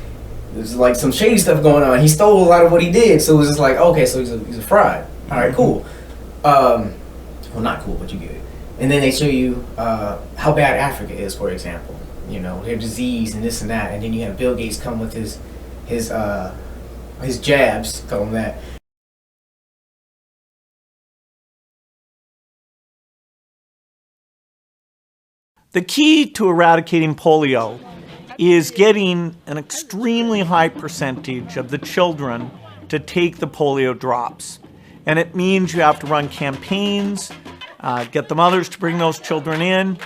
there's like some shady stuff going on. He stole a lot of what he did, so it was just like, okay, so he's a fraud. All right, cool. Well, not cool, but you get it. And then they show you how bad Africa is, for example. You know, their disease and this and that. And then you have Bill Gates come with his jabs, call them that. The key to eradicating polio is getting an extremely high percentage of the children to take the polio drops. And it means you have to run campaigns, get the mothers to bring those children in.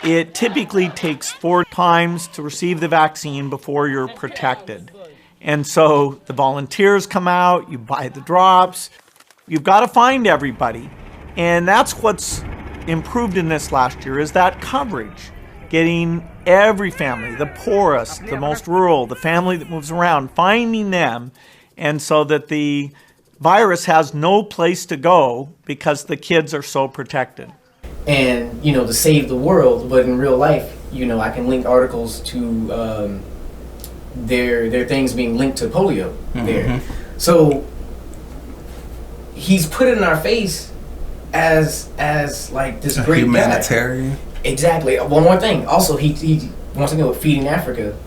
It typically takes 4 times to receive the vaccine before you're protected. And so the volunteers come out, you buy the drops, you've got to find everybody. And that's what's improved in this last year is that coverage. Getting every family, the poorest, the most rural, the family that moves around, finding them, and so that the virus has no place to go because the kids are so protected. And, you know, to save the world, but in real life, you know, I can link articles to their things being linked to polio there. So he's put it in our face as like this great humanitarian guy. Exactly. One more thing. Also, he once again with feeding Africa,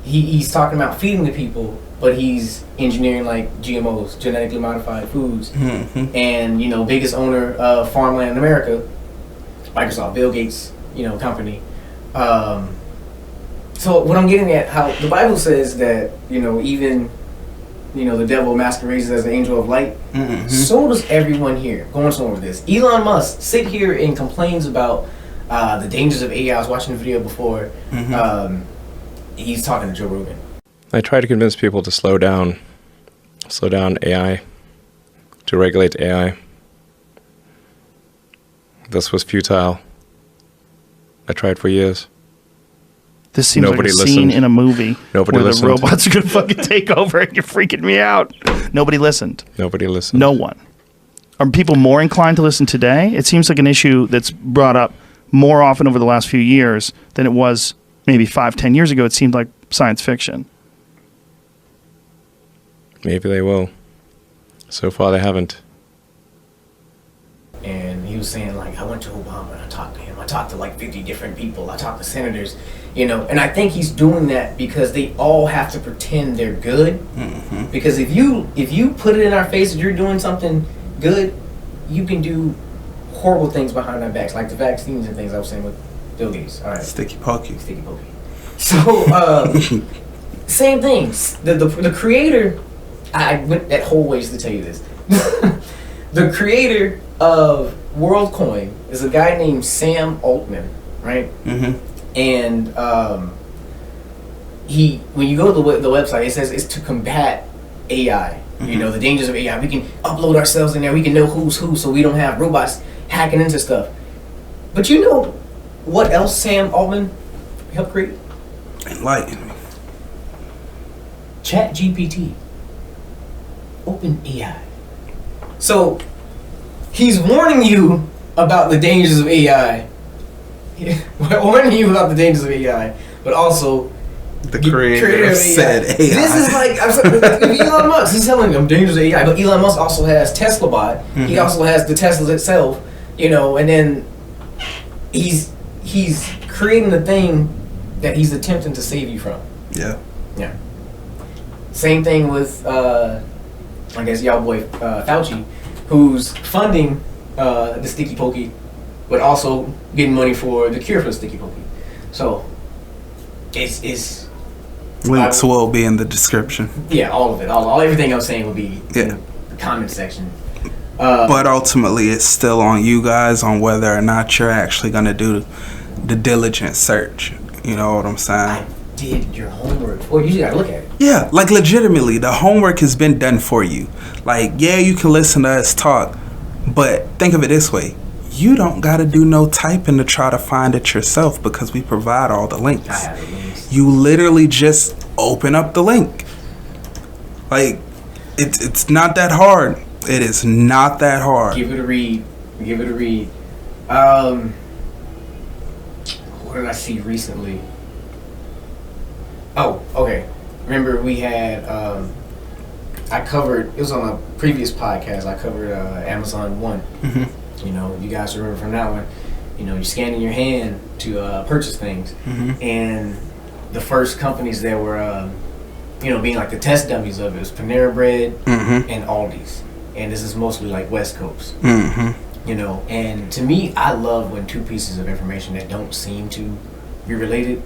he's talking about feeding the people, but he's engineering like GMOs, genetically modified foods. And biggest owner of farmland in America, Microsoft, Bill Gates, company. So what I'm getting at, how the Bible says that even the devil masquerades as an angel of light. So does everyone here. Going somewhere with this. Elon Musk sit here and complains about the dangers of AI. I was watching the video before. He's talking to Joe Rogan. I try to convince people to slow down AI, to regulate AI. This was futile. I tried for years. This seems Nobody like a scene in a movie where the robots are going to fucking take over and you're freaking me out. Nobody listened. Nobody listened. No one. Are people more inclined to listen today? It seems like an issue that's brought up more often over the last few years than it was maybe 5-10 years ago. It seemed like science fiction. Maybe they will. So far they haven't. And he was saying, like, I went to Obama and I talked to him. I talked to like 50 different people. I talked to senators, and I think he's doing that because they all have to pretend they're good. Because if you put it in our face that you're doing something good, you can do horrible things behind our backs, like the vaccines and things I was saying with Bill Gates. All right. Sticky pokey. So, same things. The creator, I went that whole ways to tell you this. The creator of WorldCoin is a guy named Sam Altman, right? And when you go to the website, it says it's to combat AI. The dangers of AI. We can upload ourselves in there. We can know who's who, so we don't have robots hacking into stuff. But you know what else Sam Altman helped create? Enlighten me. ChatGPT. OpenAI. So he's warning you about the dangers of AI. Warning you about the dangers of AI, but also the creator of said AI. This is like Elon Musk. He's telling them dangers of AI, but Elon Musk also has Tesla Bot. He also has the Tesla itself, and then he's creating the thing that he's attempting to save you from. Yeah. Same thing with I guess y'all boy Fauci, who's funding the sticky pokey, but also getting money for the cure for the sticky pokey. So it's links will be in the description. Yeah, all of it. All everything I'm saying will be in the comment section. But ultimately, it's still on you guys on whether or not you're actually gonna do the diligent search. You know what I'm saying? Did your homework. Well, you just gotta look at it. Yeah, like legitimately, the homework has been done for you. Like, yeah, you can listen to us talk, but think of it this way. You don't gotta do no typing to try to find it yourself because we provide all the links. I have the links. You literally just open up the link. Like, it's not that hard. It is not that hard. Give it a read. What did I see recently? Oh, okay. Remember we had, I covered, it was on a previous podcast, I covered Amazon One. You guys remember from that one, you're scanning your hand to purchase things. And the first companies that were, being like the test dummies of it was Panera Bread and Aldi's. And this is mostly like West Coast. And to me, I love when two pieces of information that don't seem to be related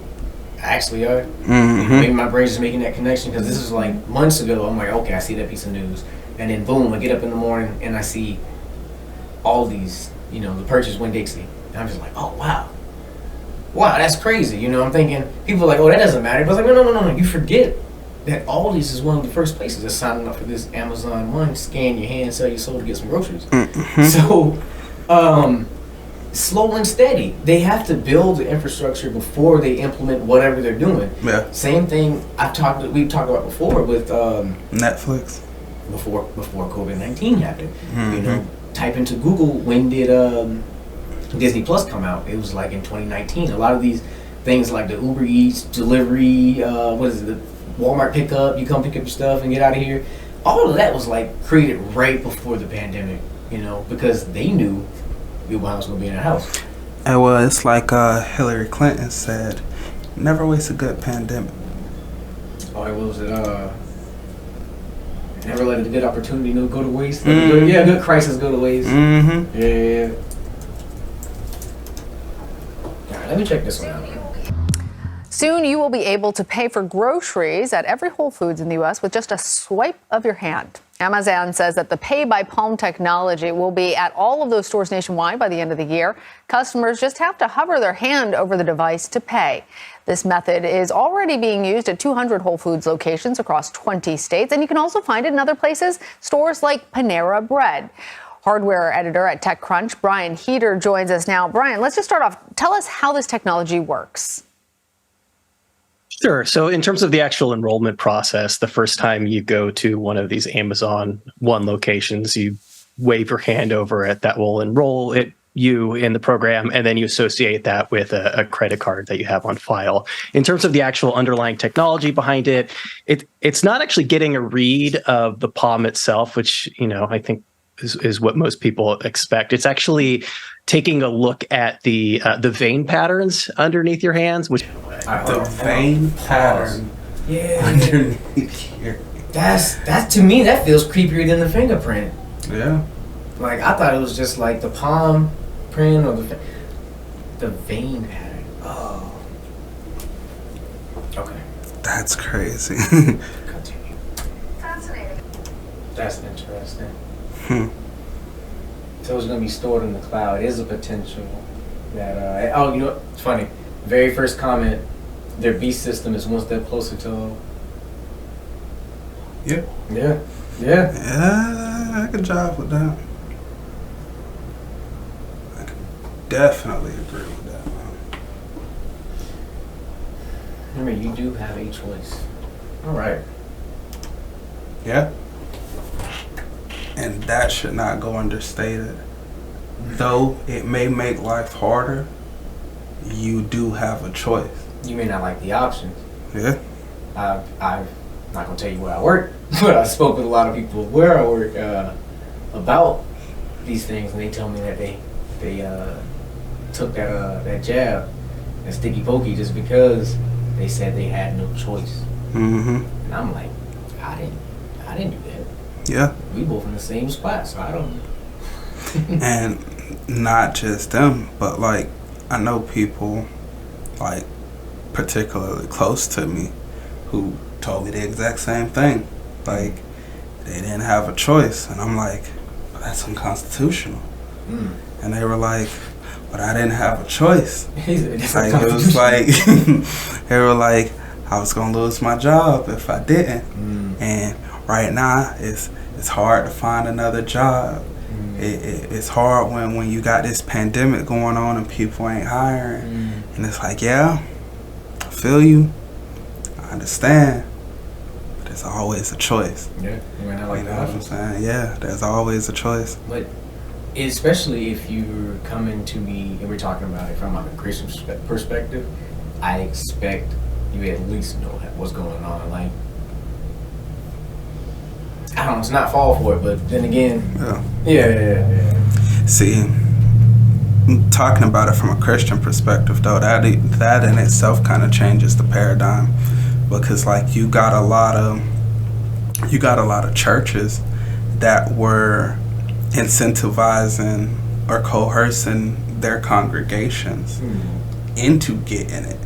actually are. Maybe my brain's just making that connection because this is like months ago. I'm like, okay, I see that piece of news, and then boom, I get up in the morning and I see all these, the purchase Winn-Dixie, and I'm just like, oh wow, that's crazy. I'm thinking people are like, oh, that doesn't matter, but I was like, no, you forget that Aldi's is one of the first places that's signing up for this Amazon One, scan your hand, sell your soul to get some groceries. So, slow and steady. They have to build the infrastructure before they implement whatever they're doing. Yeah. Same thing we've talked about before with Netflix. Before COVID-19 happened. Type into Google, when did Disney Plus come out? It was like in 2019. A lot of these things like the Uber Eats, delivery, the Walmart pickup, you come pick up your stuff and get out of here. All of that was like created right before the pandemic, because they knew people was going to be in their house. And well, it's like Hillary Clinton said, never waste a good pandemic. what was it? Never let a good opportunity go to waste. Good crisis go to waste. Mm-hmm. Yeah. All right, let me check this one out. Soon you will be able to pay for groceries at every Whole Foods in the U.S. with just a swipe of your hand. Amazon says that the Pay by Palm technology will be at all of those stores nationwide by the end of the year. Customers just have to hover their hand over the device to pay. This method is already being used at 200 Whole Foods locations across 20 states, and you can also find it in other places, stores like Panera Bread. Hardware editor at TechCrunch, Brian Heater, joins us now. Brian, let's just start off. Tell us how this technology works. Sure. So in terms of the actual enrollment process, the first time you go to one of these Amazon One locations, you wave your hand over it. That will enroll you in the program, and then you associate that with a credit card that you have on file. In terms of the actual underlying technology behind it, it's not actually getting a read of the palm itself, which, I think is what most people expect. It's actually taking a look at the vein patterns underneath your hands, which the vein pattern underneath here. That's to me that feels creepier than the fingerprint. Yeah. Like I thought it was just like the palm print or the vein pattern. Oh. Okay. That's crazy. Continue. Fascinating. That's interesting. So it's going to be stored in the cloud. It is a potential that, you know what? It's funny. Very first comment, their B.R.I.C.S system is one step closer to. Yeah. Yeah. I could jive with that. I could definitely agree with that, man. Remember, you do have a choice. All right. Yeah. And that should not go understated. Though it may make life harder, you do have a choice. You may not like the options. Yeah. I'm not going to tell you where I work, but I spoke with a lot of people where I work about these things, and they tell me that they took that jab, that sticky pokey, just because they said they had no choice. Mm-hmm. And I'm like, I didn't do that. Yeah. We both in the same spot, so I don't. And not just them, but like I know people like particularly close to me who told me the exact same thing. Like they didn't have a choice, and I'm like, but that's unconstitutional. And they were like, but I didn't have a choice. Like it was like they were like, I was gonna lose my job if I didn't. And right now it's hard to find another job. It's hard when you got this pandemic going on and people ain't hiring. And it's like, yeah, I feel you, I understand, but there's always a choice. Yeah, you might not like know what I'm saying? Yeah, there's always a choice. But especially if you're coming to me and we're talking about it from a Christian perspective, I expect you at least know what's going on. Like, I don't know, it's not fall for it, but then again, yeah. See, talking about it from a Christian perspective, though, that in itself kind of changes the paradigm, because like you got a lot of churches that were incentivizing or coercing their congregations into getting it,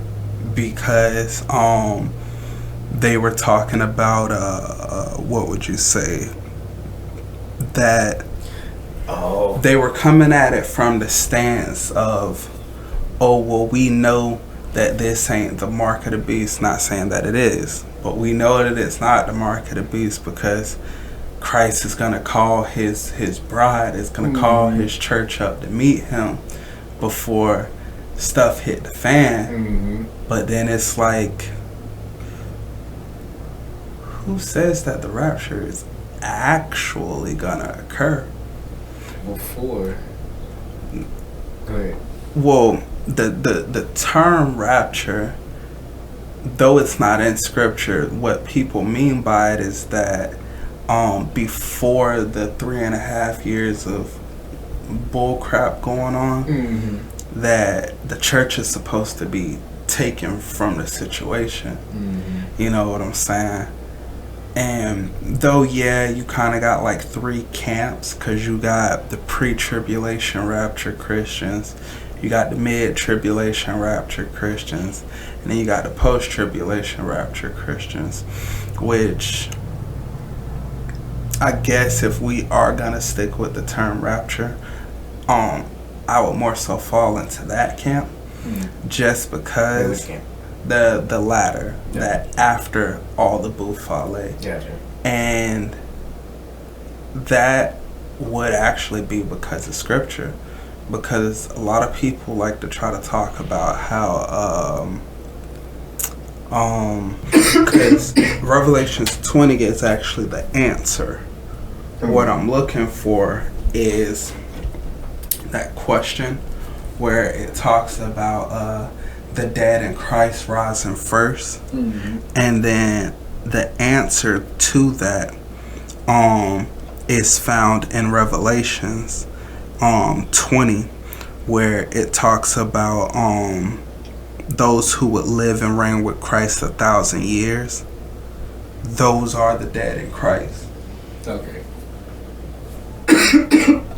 because they were talking about what would you say, that they were coming at it from the stance of, oh well, we know that this ain't the mark of the beast. Not saying that it is, but we know that it's not the mark of the beast, because Christ is gonna call his bride, is gonna call his church up to meet him before stuff hit the fan. But then it's like, who says that the rapture is actually gonna occur? Before. Go ahead. Well, the term rapture, though it's not in scripture, what people mean by it is that before the 3.5 years of bull crap going on, that the church is supposed to be taken from the situation. You know what I'm saying? And though, yeah, you kind of got like 3 camps, because you got the pre-tribulation rapture Christians, you got the mid-tribulation rapture Christians, and then you got the post-tribulation rapture Christians, which I guess if we are gonna stick with the term rapture, I would more so fall into that camp, just because the latter, that after all the buffale, and that would actually be because of scripture, because a lot of people like to try to talk about how because Revelations 20 is actually the answer. What I'm looking for is that question where it talks about the dead in Christ rising first, and then the answer to that is found in Revelations 20, where it talks about those who would live and reign with Christ 1,000 years. Those are the dead in Christ. Okay.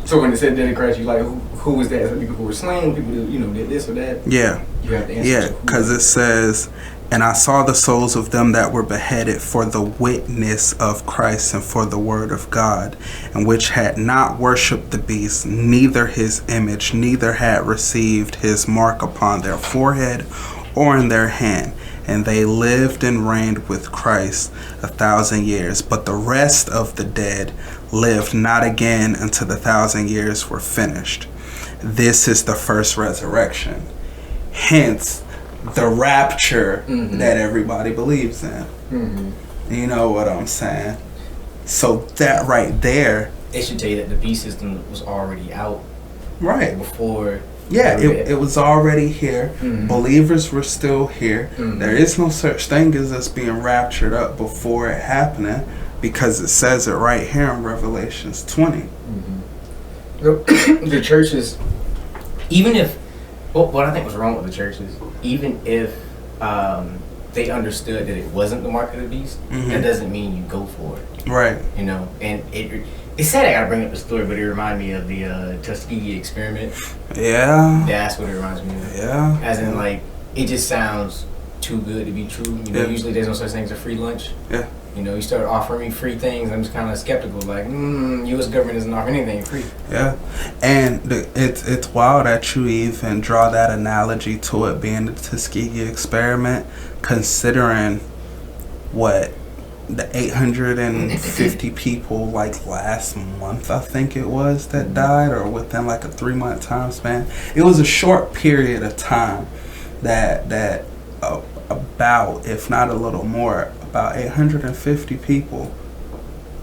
So when it said dead in Christ, you like, who was that? People who were slain, people who, did this or that? Yeah. You have to answer. Yeah, because it says, and I saw the souls of them that were beheaded for the witness of Christ and for the word of God, and which had not worshipped the beast, neither his image, neither had received his mark upon their forehead or in their hand. And they lived and reigned with Christ 1,000 years. But the rest of the dead lived not again until the 1,000 years were finished. This is the first resurrection. Hence, the rapture that everybody believes in. You know what I'm saying? So that right there, it should tell you that the beast system was already out. Right. Before. Yeah, it was already here. Believers were still here. There is no such thing as us being raptured up before it happening, because it says it right here in Revelations 20. The churches, even if, what I think was wrong with the churches, even if they understood that it wasn't the mark of the beast, that doesn't mean you go for it. Right. And it's sad I gotta bring up the story, but it reminded me of the Tuskegee experiment. Yeah. That's what it reminds me of. Yeah. As in, like, it just sounds too good to be true. Usually there's no such thing as a free lunch. Yeah. You start offering me free things, I'm just kind of skeptical, like, U.S. government doesn't offer anything free. Yeah, and it's wild that you even draw that analogy to it being the Tuskegee experiment, considering what the 850 people like last month, I think it was, that died, or within like a 3-month time span. It was a short period of time that about, if not a little more, about 850 people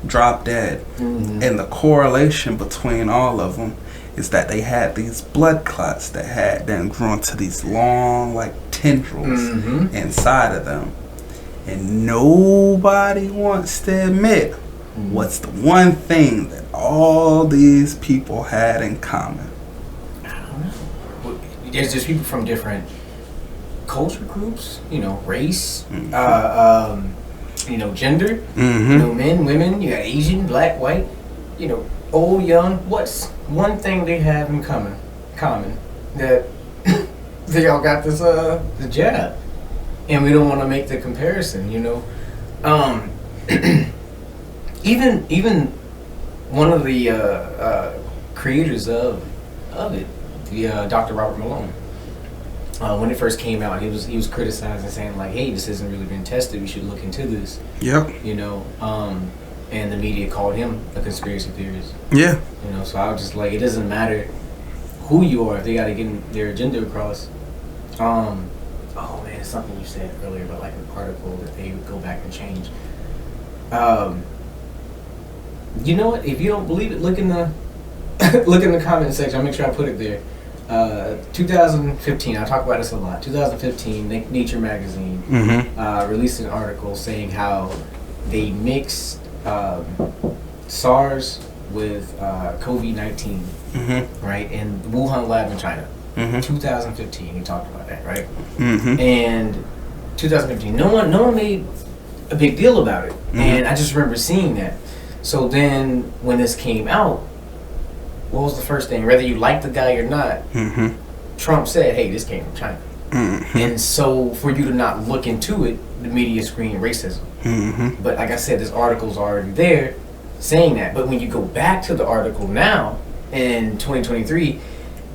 dropped dead. And the correlation between all of them is that they had these blood clots that had then grown to these long like tendrils inside of them. And nobody wants to admit what's the one thing that all these people had in common. I don't know. There's just people from different culture groups, race, gender, men, women, you got Asian, black, white, old, young. What's one thing they have in common that they all got this the jab, and we don't want to make the comparison. Even one of the creators of it, the Dr. Robert Malone. When it first came out, he was criticizing, saying like, "Hey, this hasn't really been tested. We should look into this." Yep. And the media called him a conspiracy theorist. Yeah. So I was just like, it doesn't matter who you are if they got to get their agenda across. Oh man, it's something you said earlier about like a particle that they would go back and change. You know what? If you don't believe it, look in the comment section. I'll make sure I put it there. 2015, I talk about this a lot. 2015, Nature magazine released an article saying how they mixed SARS with COVID-19, right, in the Wuhan lab in China. 2015, he talked about that, right? Mm-hmm. And 2015, no one made a big deal about it. And I just remember seeing that. So then when this came out, what was the first thing? Whether you like the guy or not, Trump said, hey, this came from China. And so for you to not look into it, the media screen racism. But like I said, this article's already there saying that. But when you go back to the article now in 2023,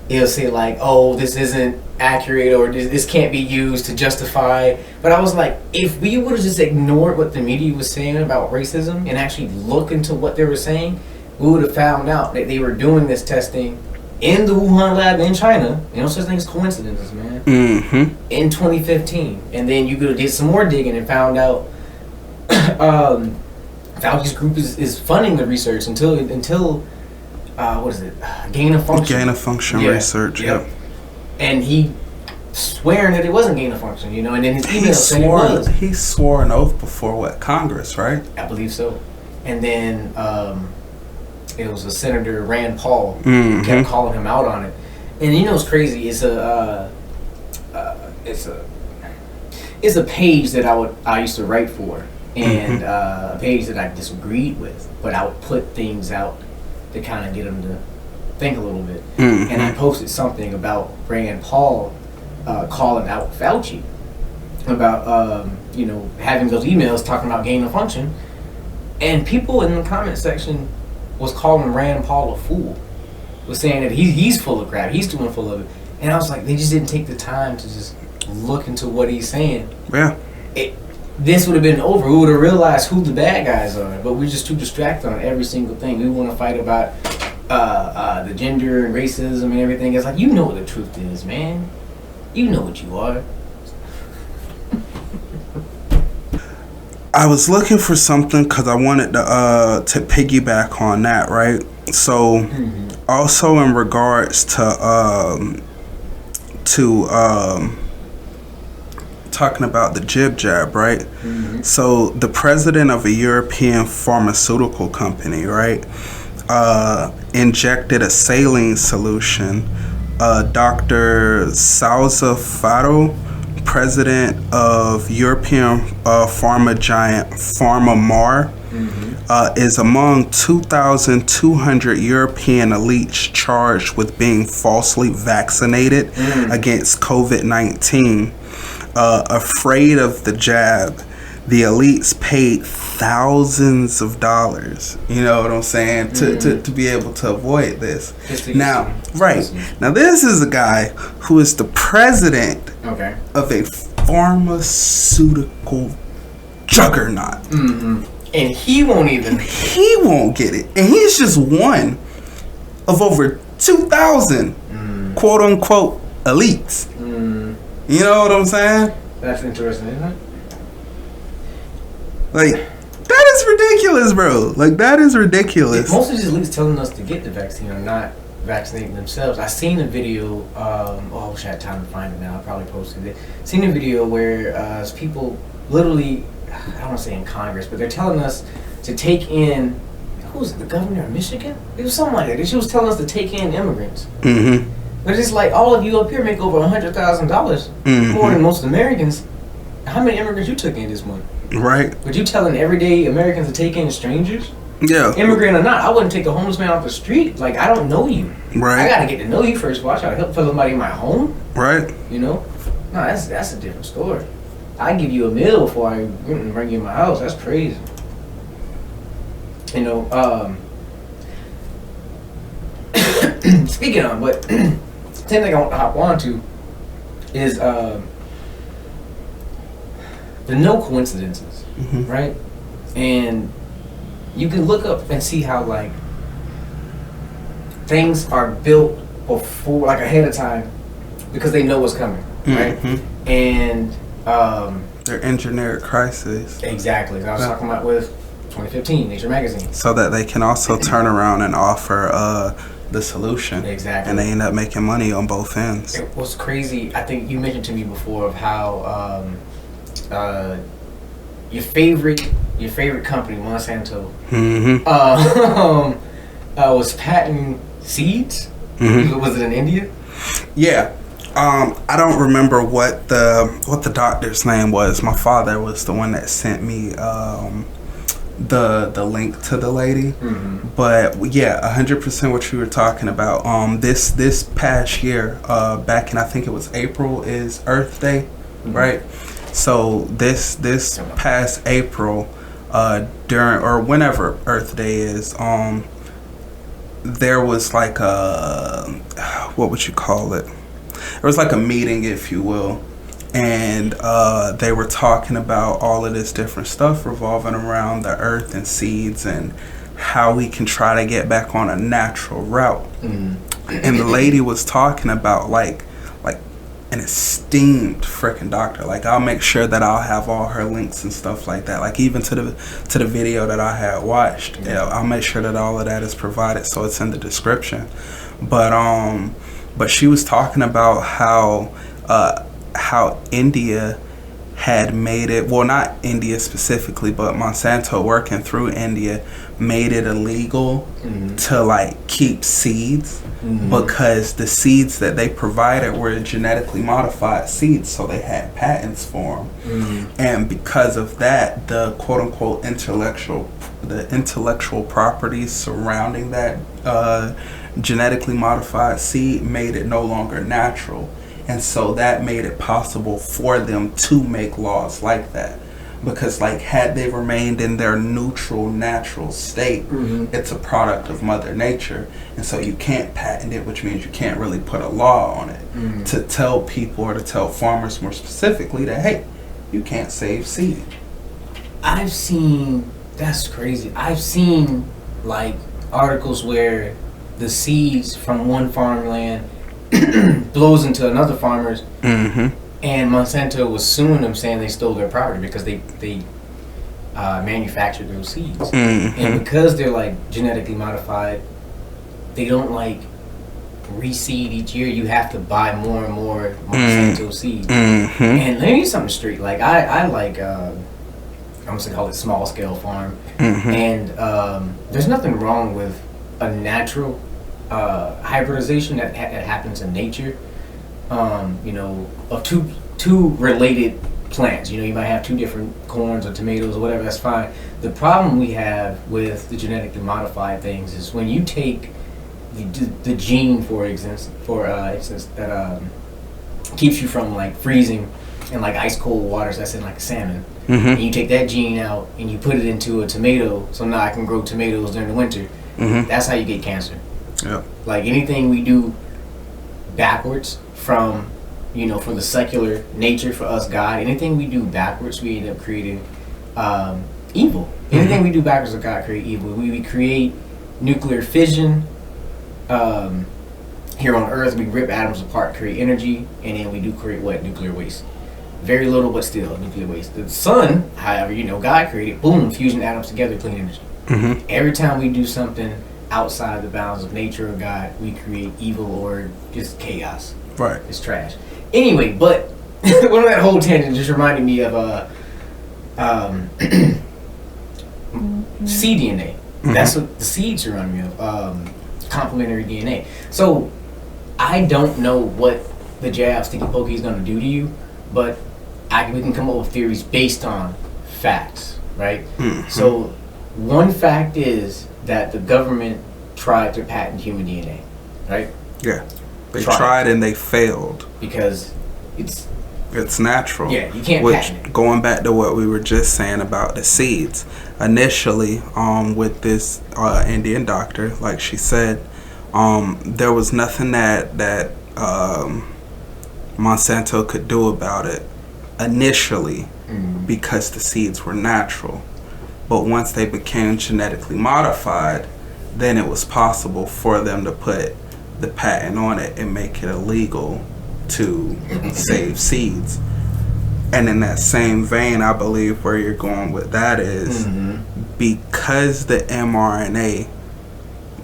it'll say like, oh, this isn't accurate, or this can't be used to justify. But I was like, if we would have just ignored what the media was saying about racism and actually look into what they were saying, we would have found out that they were doing this testing in the Wuhan lab in China. You know, such things as coincidences, man. In 2015. And then you could have did some more digging and found out Fauci's group is funding the research until what is it? Gain of function. Gain of function research. Yep. And he swearing that it wasn't gain of function, you know, and then his email said it was. He swore an oath before what, Congress, right? I believe so. And then it was a Senator Rand Paul who kept calling him out on it. And you know what's crazy? It's a page that I used to write for, and a page that I disagreed with, but I would put things out to kind of get them to think a little bit. And I posted something about Rand Paul calling out Fauci about you know, having those emails talking about gain of function, and people in the comment section was calling Rand Paul a fool, was saying that he's full of crap, he's doing full of it. And I was like, they just didn't take the time to just look into what he's saying. Yeah. This would have been over. We would have realized who the bad guys are, but we're just too distracted on every single thing. We want to fight about the gender and racism and everything. It's like, you know what the truth is, man. You know what you are. I was looking for something because I wanted to piggyback on that, right? So, also in regards to talking about the jib jab, right? So the president of a European pharmaceutical company, right, injected a saline solution. Dr. Salza Fado, president of European pharma giant PharmaMar, is among 2,200 European elites charged with being falsely vaccinated against COVID-19. Afraid of the jab, the elites paid thousands of dollars, you know what I'm saying, to be able to avoid this. Now, now this is a guy who is the president of a pharmaceutical juggernaut. And he won't get it. And he's just one of over 2,000 quote unquote elites. You know what I'm saying? That's interesting, isn't it? Like, that is ridiculous, bro. Like, that is ridiculous. Most of these elites telling us to get the vaccine are not vaccinating themselves. I seen a video, I wish I had time to find it now, I probably posted it. Seen a video where people literally, I don't want to say in Congress, but they're telling us to take in, who was it, the governor of Michigan? It was something like that. She was telling us to take in immigrants. But it's like, all of you up here make over $100,000 more than most Americans. How many immigrants you took in this month? Right. But you telling everyday Americans to take in strangers? Yeah. Immigrant or not, I wouldn't take a homeless man off the street. Like, I don't know you. Right. I gotta get to know you first. Watch out, help somebody in my home. Right. You know? No, that's a different story. I give you a meal before I bring you in my house. That's crazy. You know, speaking of, but same thing I want to hop on to is the no coincidences, right? And you can look up and see how, like, things are built before, like, ahead of time, because they know what's coming, right? And they're engineered crises. Exactly. I was talking about with 2015 Nature magazine, so that they can also turn around and offer the solution. Exactly. And they end up making money on both ends. It was crazy. I think you mentioned to me before of how your favorite company, Monsanto, was patenting seeds. Was it in India? Yeah. I don't remember what the doctor's name was. My father was the one that sent me the link to the lady. But yeah, 100% what you were talking about. This past year, back in, I think it was April, is Earth Day, right? So this past April, during or whenever Earth Day is, there was like a, what would you call it? There was like a meeting, if you will, and they were talking about all of this different stuff revolving around the earth and seeds and how we can try to get back on a natural route. And the lady was talking about like an esteemed freaking doctor. Like, I'll make sure that I'll have all her links and stuff like that. Like, even to the video that I had watched, I'll make sure that all of that is provided, so it's in the description. But she was talking about how India had made it, well, not India specifically, but Monsanto working through India made it illegal to like keep seeds because the seeds that they provided were genetically modified seeds, so they had patents for them. And because of that, the quote unquote intellectual properties surrounding that genetically modified seed made it no longer natural. And so that made it possible for them to make laws like that. Because like, had they remained in their neutral, natural state, it's a product of Mother Nature. And so you can't patent it, which means you can't really put a law on it to tell people, or to tell farmers more specifically, that, hey, you can't save seed. That's crazy. I've seen like articles where the seeds from one farmland blows into another farmer's, and Monsanto was suing them, saying they stole their property because they manufactured those seeds. And because they're like genetically modified, they don't like reseed each year. You have to buy more and more Monsanto seeds. And let me get something straight. Like, I like I'm gonna call it small scale farm, and there's nothing wrong with a natural hybridization that happens in nature, you know, of two related plants. You know, you might have two different corns or tomatoes or whatever, that's fine. The problem we have with the genetically modified things is when you take the gene, for instance, that keeps you from like freezing in like ice cold waters, that's in like a salmon, and you take that gene out and you put it into a tomato, so now I can grow tomatoes during the winter. That's how you get cancer. Like, anything we do backwards from, you know, for the secular nature, for us God, anything we do backwards, we end up creating evil. Anything we do backwards of God create evil. We create nuclear fission. Here on Earth, we rip atoms apart, create energy, and then we do create what? Nuclear waste. Very little, but still nuclear waste. The sun, however, you know, God created, boom, fusion atoms together, clean energy. Every time we do something outside the bounds of nature or God, we create evil or just chaos. Right. It's trash. Anyway, but one of that whole tangent just reminded me of cDNA. That's what the seeds remind me of. Complementary DNA. So I don't know what the jab sticky pokey is going to do to you, but we can come up with theories based on facts, right? So one fact is that the government tried to patent human DNA, right? Yeah. They tried and they failed. Because it's natural. Yeah, you can't patent it. Going back to what we were just saying about the seeds, initially, with this Indian doctor, like she said, there was nothing that Monsanto could do about it initially, because the seeds were natural. But once they became genetically modified, then it was possible for them to put the patent on it and make it illegal to save seeds. And in that same vein, I believe where you're going with that is because the mRNA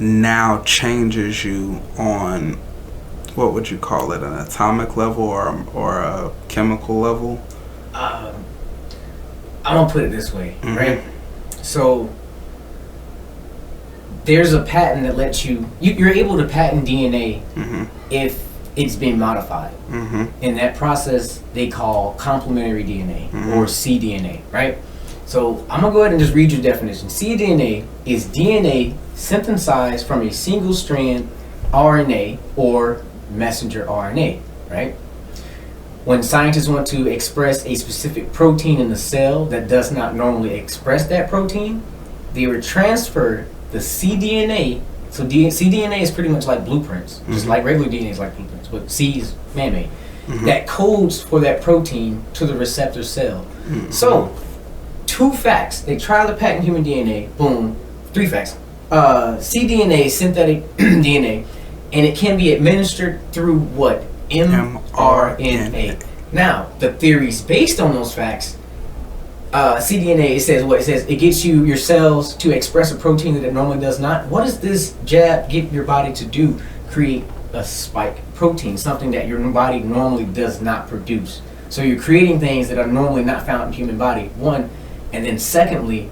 now changes you on, what would you call it, an atomic level or a chemical level? I'm gonna put it this way, right? So there's a patent that lets you're able to patent DNA if it's been modified. In that process, they call complementary DNA or cDNA, right? So I'm gonna go ahead and just read your definition. cDNA is DNA synthesized from a single strand RNA or messenger RNA, right? When scientists want to express a specific protein in the cell that does not normally express that protein, they would transfer the cDNA. So cDNA is pretty much like blueprints, just like regular DNA is like blueprints, but C is man-made. That codes for that protein to the receptor cell. So, 2 facts. They try to patent human DNA. Boom. 3 facts. cDNA is synthetic DNA, and it can be administered through what? mRNA. Now, the theories based on those facts, cDNA, it says what? It says it gets your cells to express a protein that it normally does not. What does this jab get your body to do? Create a spike protein, something that your body normally does not produce. So you're creating things that are normally not found in the human body, one. And then secondly,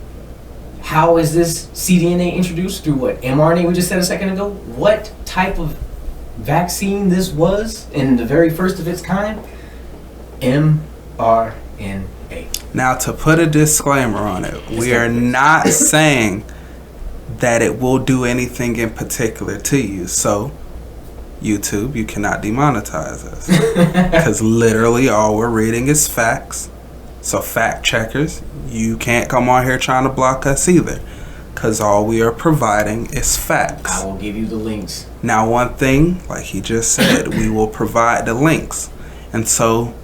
how is this cDNA introduced? Through what? mRNA, we just said a second ago. What type of vaccine this was in the very first of its kind? mRNA. Now, to put a disclaimer on it, we are not saying that it will do anything in particular to you. So, YouTube, you cannot demonetize us. Because literally all we're reading is facts. So, fact checkers, you can't come on here trying to block us either. Because all we are providing is facts. I will give you the links. Now, one thing, like he just said, we will provide the links. And so,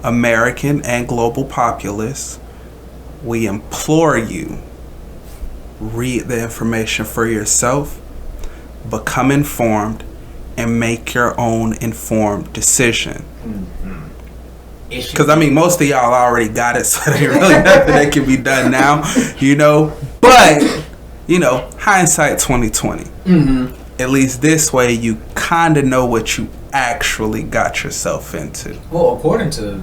American and global populace, we implore you, read the information for yourself, become informed, and make your own informed decision. Because, I mean, most of y'all already got it, so there ain't really nothing that can be done now, you know. But, you know, hindsight 2020. At least this way, you kind of know what you actually got yourself into. Well, according to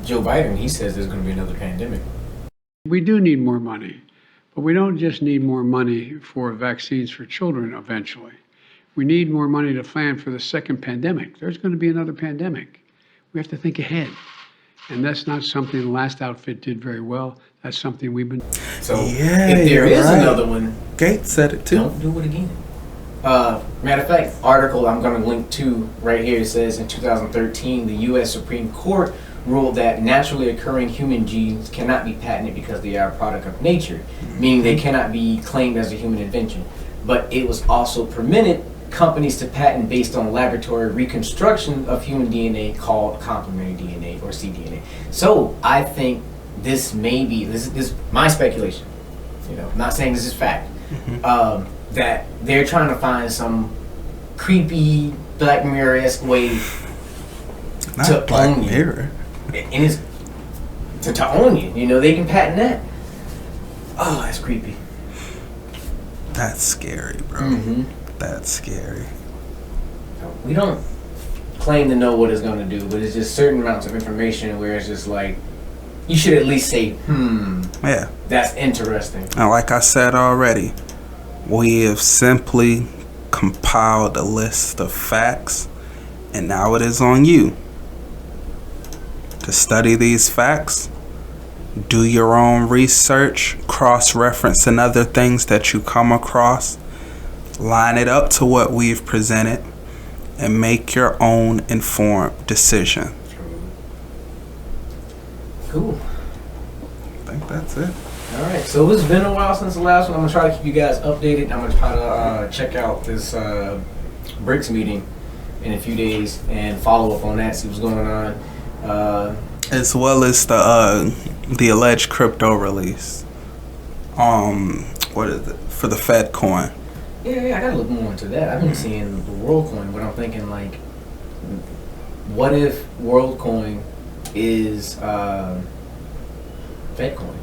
Joe Biden, he says there's going to be another pandemic. We do need more money, but we don't just need more money for vaccines for children eventually. We need more money to plan for the second pandemic. There's going to be another pandemic. We have to think ahead. And that's not something the last outfit did very well. That's something we've been... So, if there is another one... Gates said it too. Don't do it again. Matter of fact, article I'm going to link to right here, it says in 2013, the U.S. Supreme Court ruled that naturally occurring human genes cannot be patented because they are a product of nature, meaning they cannot be claimed as a human invention. But it was also permitted companies to patent based on laboratory reconstruction of human DNA called complementary DNA or cDNA. So I think this may be, this is my speculation, you know, I'm not saying this is fact, that they're trying to find some creepy Black Mirror-esque way to own you. And it's to own you. You know, they can patent that. Oh, that's creepy. That's scary, bro. That's scary. We don't claim to know what it's going to do, but it's just certain amounts of information where it's just like, you should at least say, yeah, that's interesting. And like I said already, we have simply compiled a list of facts, and now it is on you to study these facts, do your own research, cross-reference and other things that you come across, line it up to what we've presented, and make your own informed decision. Cool. I think that's it. All right, so it's been a while since the last one. I'm gonna try to keep you guys updated. I'm gonna try to check out this B.R.I.C.S meeting in a few days and follow up on that, see what's going on. As well as the alleged crypto release. What is it for the Fed coin? Yeah, I gotta look more into that. I've been seeing the WorldCoin, but I'm thinking like, what if WorldCoin is Fed coin?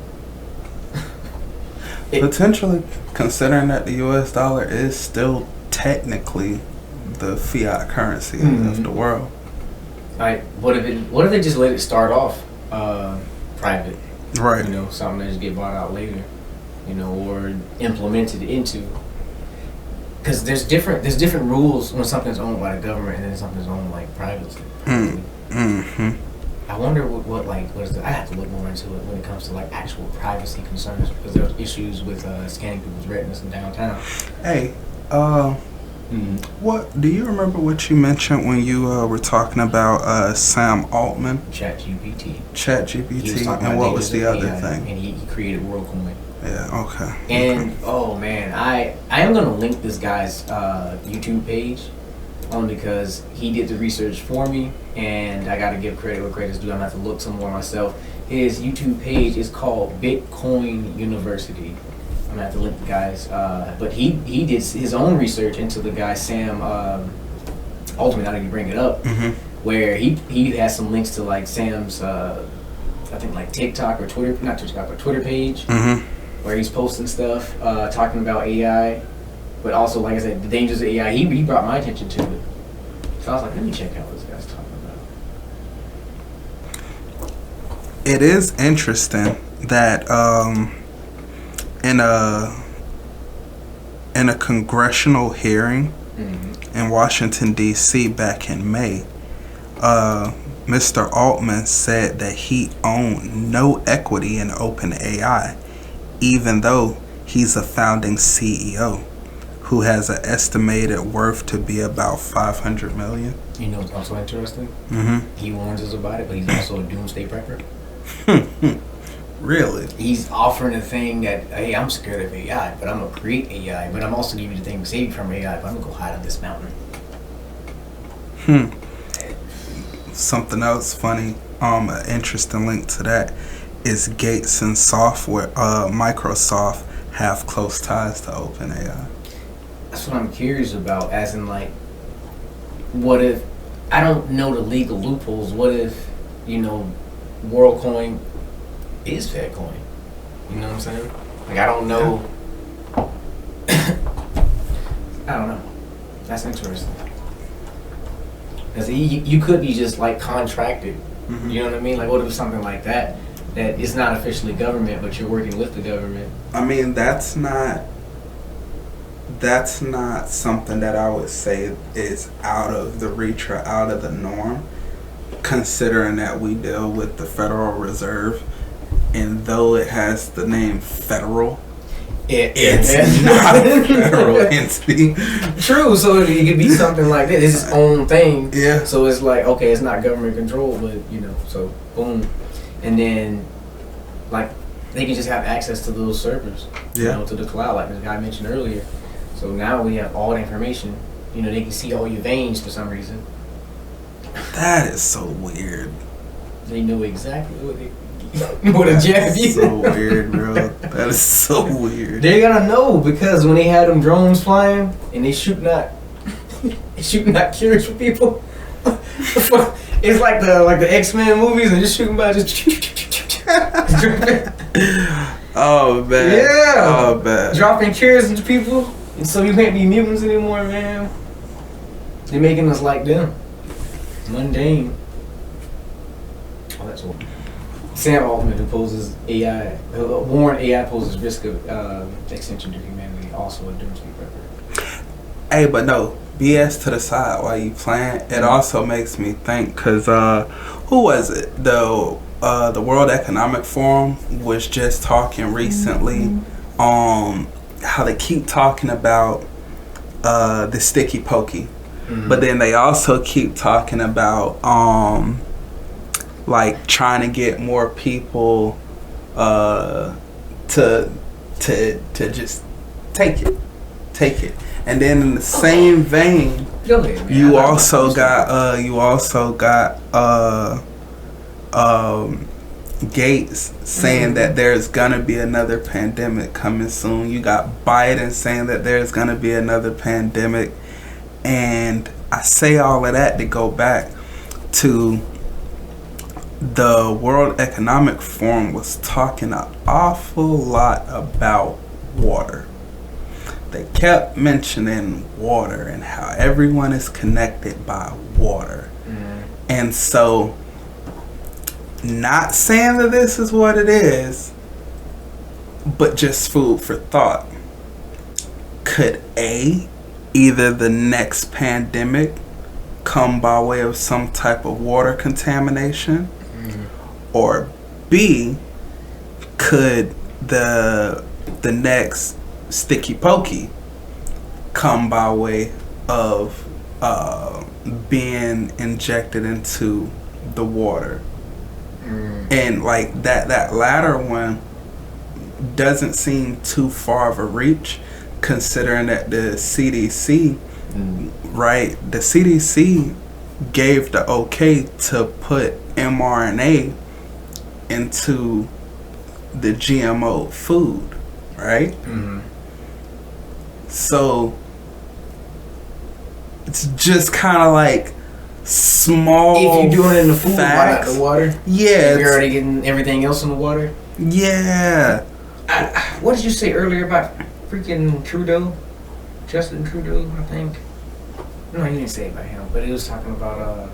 Potentially, considering that the U.S. dollar is still technically the fiat currency of the world. Like, what if they just let it start off private? Right. You know, something that just get bought out later. You know, or implemented into. because there's different rules when something's owned by the government and then something's owned like privately. I wonder what is the, I have to look more into it when it comes to like actual privacy concerns, because there's issues with scanning people's retinas in downtown. Hey, what do you remember what you mentioned when you were talking about Sam Altman? ChatGPT. And what was the other thing? And he created WorldCoin. Yeah. Okay. And oh man, I am gonna link this guy's YouTube page, only because he did the research for me, and I gotta give credit where credit's due. I'm gonna have to look some more myself. His YouTube page is called Bitcoin University. I'm gonna have to link the guys, but he did his own research into the guy Sam Altman. Now that you bring it up, where he has some links to like Sam's I think like TikTok or Twitter, not TikTok, but Twitter page, where he's posting stuff talking about AI, but also like I said, the dangers of AI. He brought my attention to it, so I was like, let me check out what this guy's talking about. It is interesting that in a congressional hearing in Washington D.C. back in May, Mr. Altman said that he owned no equity in OpenAI, even though he's a founding CEO who has an estimated worth to be about $500 million. You know what's also interesting? He warns us about it, but he's also a doomsday prepper. Really? He's offering a thing that, hey, I'm scared of AI, but I'm going to create AI, but I'm also giving you the thing to save you from AI, but I'm going to go hide on this mountain. Something else funny, an interesting link to that is Gates and Microsoft have close ties to OpenAI. That's what I'm curious about, as in like, what if, I don't know the legal loopholes, what if, WorldCoin is Fedcoin? You know what I'm saying? Like, I don't know. I don't know. That's interesting. Because you could be just like contracted. You know what I mean? Like, what if something like that is not officially government, but you're working with the government? I mean, that's not something that I would say is out of the reach or out of the norm, considering that we deal with the Federal Reserve, and though it has the name Federal, it's not a federal entity. True, so it could be something like that. It's its own thing. Yeah. So it's like, okay, it's not government controlled, but so boom, and then like they can just have access to those servers, to the cloud, like the guy mentioned earlier. So now we have all the information. They can see all your veins for some reason. That is so weird. They know exactly what a jab you. So weird, bro. That is so weird. They're gonna know, because when they had them drones flying and they shooting out cures for people, it's like the X-Men movies and just shooting by just. Oh man. Yeah. Oh man. Dropping cures into people, and so you can't be mutants anymore, man. They're making us like them. Mundane. Oh, that's old. Sam Altman, who poses AI, warned AI poses risk of extinction to humanity, also a doomsday prepper. Hey, but no, BS to the side while you playing. It also makes me think, cause who was it? The World Economic Forum was just talking recently on how they keep talking about the sticky pokey, but then they also keep talking about like trying to get more people to just take it, and then in the same vein, you also got Gates saying that there's gonna be another pandemic coming soon. You got Biden saying that there's gonna be another pandemic, and I say all of that to go back to the World Economic Forum was talking an awful lot about water. They kept mentioning water and how everyone is connected by water. And so, not saying that this is what it is, but just food for thought. Could either the next pandemic come by way of some type of water contamination, or B, could the next sticky pokey come by way of being injected into the water. And like that latter one doesn't seem too far of a reach, considering that the CDC, right, the CDC gave the okay to put mRNA into the GMO food, right? So it's just kind of like small. If you're doing it in the food, why not facts. the water? Yeah, You're already getting everything else in the water. Yeah. What did you say earlier about freaking Trudeau? Justin Trudeau, I think. No, you didn't say about him, but he was talking about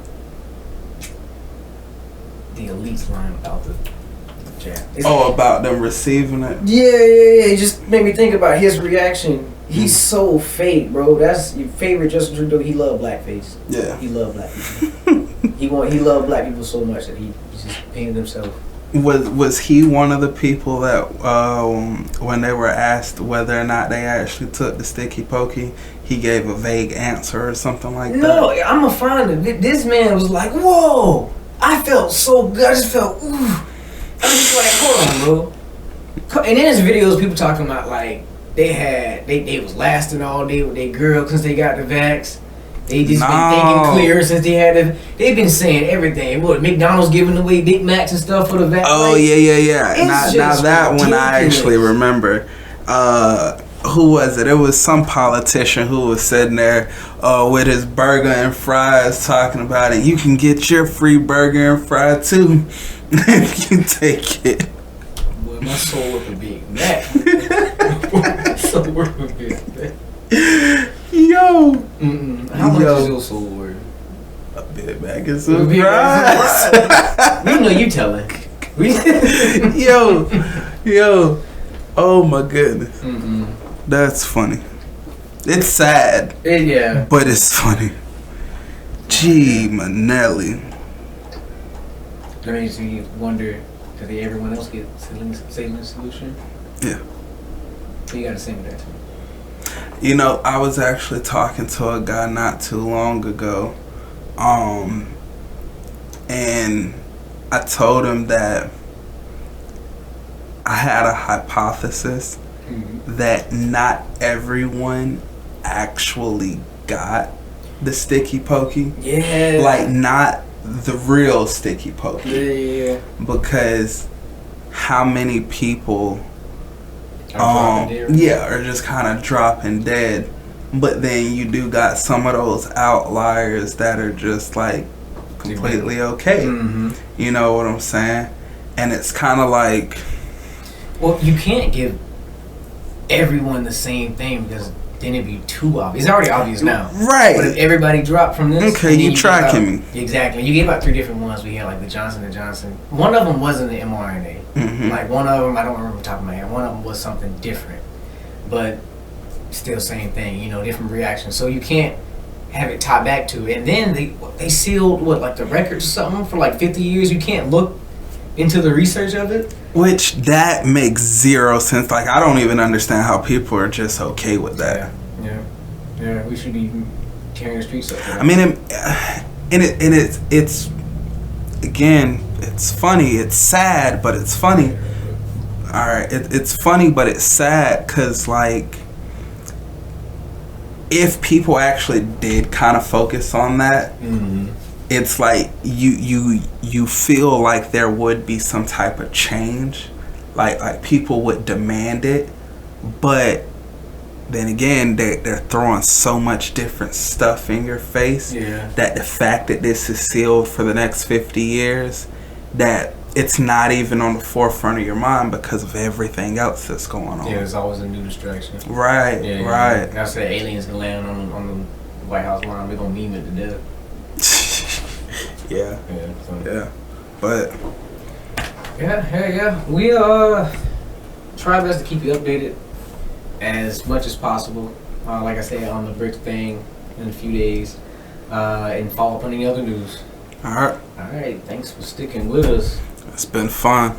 the elites lying about the jab. About them receiving it. Yeah. It just made me think about his reaction. He's so fake, bro. That's your favorite Justin Trudeau. He loved blackface. Yeah. He loved black people. he loved black people so much that he just painted himself. Was he one of the people that when they were asked whether or not they actually took the sticky pokey, he gave a vague answer or something like that? No, I'm gonna find it. This man was like, "Whoa, I felt so good. I just felt, ooh." I was just like, "Hold on, bro." And then there's videos people talking about like they was lasting all day with their girl since they got the vax. They just been thinking clear since they had it. They've been saying everything. What, McDonald's giving away Big Macs and stuff for the vax? Oh, like, yeah. Now that one I actually remember. Who was it? It was some politician who was sitting there with his burger and fries talking about it. You can get your free burger and fry too if you take it. Boy, my soul worth a Big Mac. My soul worth a Big Mac. Yo. How much is your soul worth? A Big Mac is a surprise. We know you telling. Yo. Oh my goodness. That's funny. It's sad. Yeah. But it's funny. Gee, Manelli. That makes me wonder, did everyone else get saline solution? Yeah. You gotta sing that too. You know, I was actually talking to a guy not too long ago, and I told him that I had a hypothesis that not everyone actually got the sticky pokey. Yeah. Like, not the real sticky pokey. Yeah. Because how many people are just kind of dropping dead. But then you do got some of those outliers that are just like completely okay. You know what I'm saying? And it's kind of like, well, you can't give everyone the same thing because then it'd be too obvious. It's already obvious now. Right. But if everybody dropped from this... Okay, you tracking me. Exactly. You gave out 3 different ones. We had like the Johnson & Johnson. One of them wasn't the mRNA. Like one of them, I don't remember off the top of my head. One of them was something different. But still same thing, you know, different reactions. So you can't have it tied back to it. And then they sealed, like the records or something for like 50 years. You can't look into the research of it. Which that makes zero sense. Like, I don't even understand how people are just okay with that. Yeah. We should be tearing the streets up. I mean, it's again, it's funny. It's sad, but it's funny. All right, it's funny, but it's sad because like, if people actually did kind of focus on that. It's like you feel like there would be some type of change, like people would demand it, but then again they're throwing so much different stuff in your face that the fact that this is sealed for the next 50 years, that it's not even on the forefront of your mind because of everything else that's going on. Yeah, there's always a new distraction. Right. I said aliens can land on the White House lawn. We're gonna meme it to death. Yeah. But yeah. We try our best to keep you updated as much as possible. like I said, on the B.R.I.C.S thing in a few days, and follow up on any other news. All right. All right. Thanks for sticking with us. It's been fun.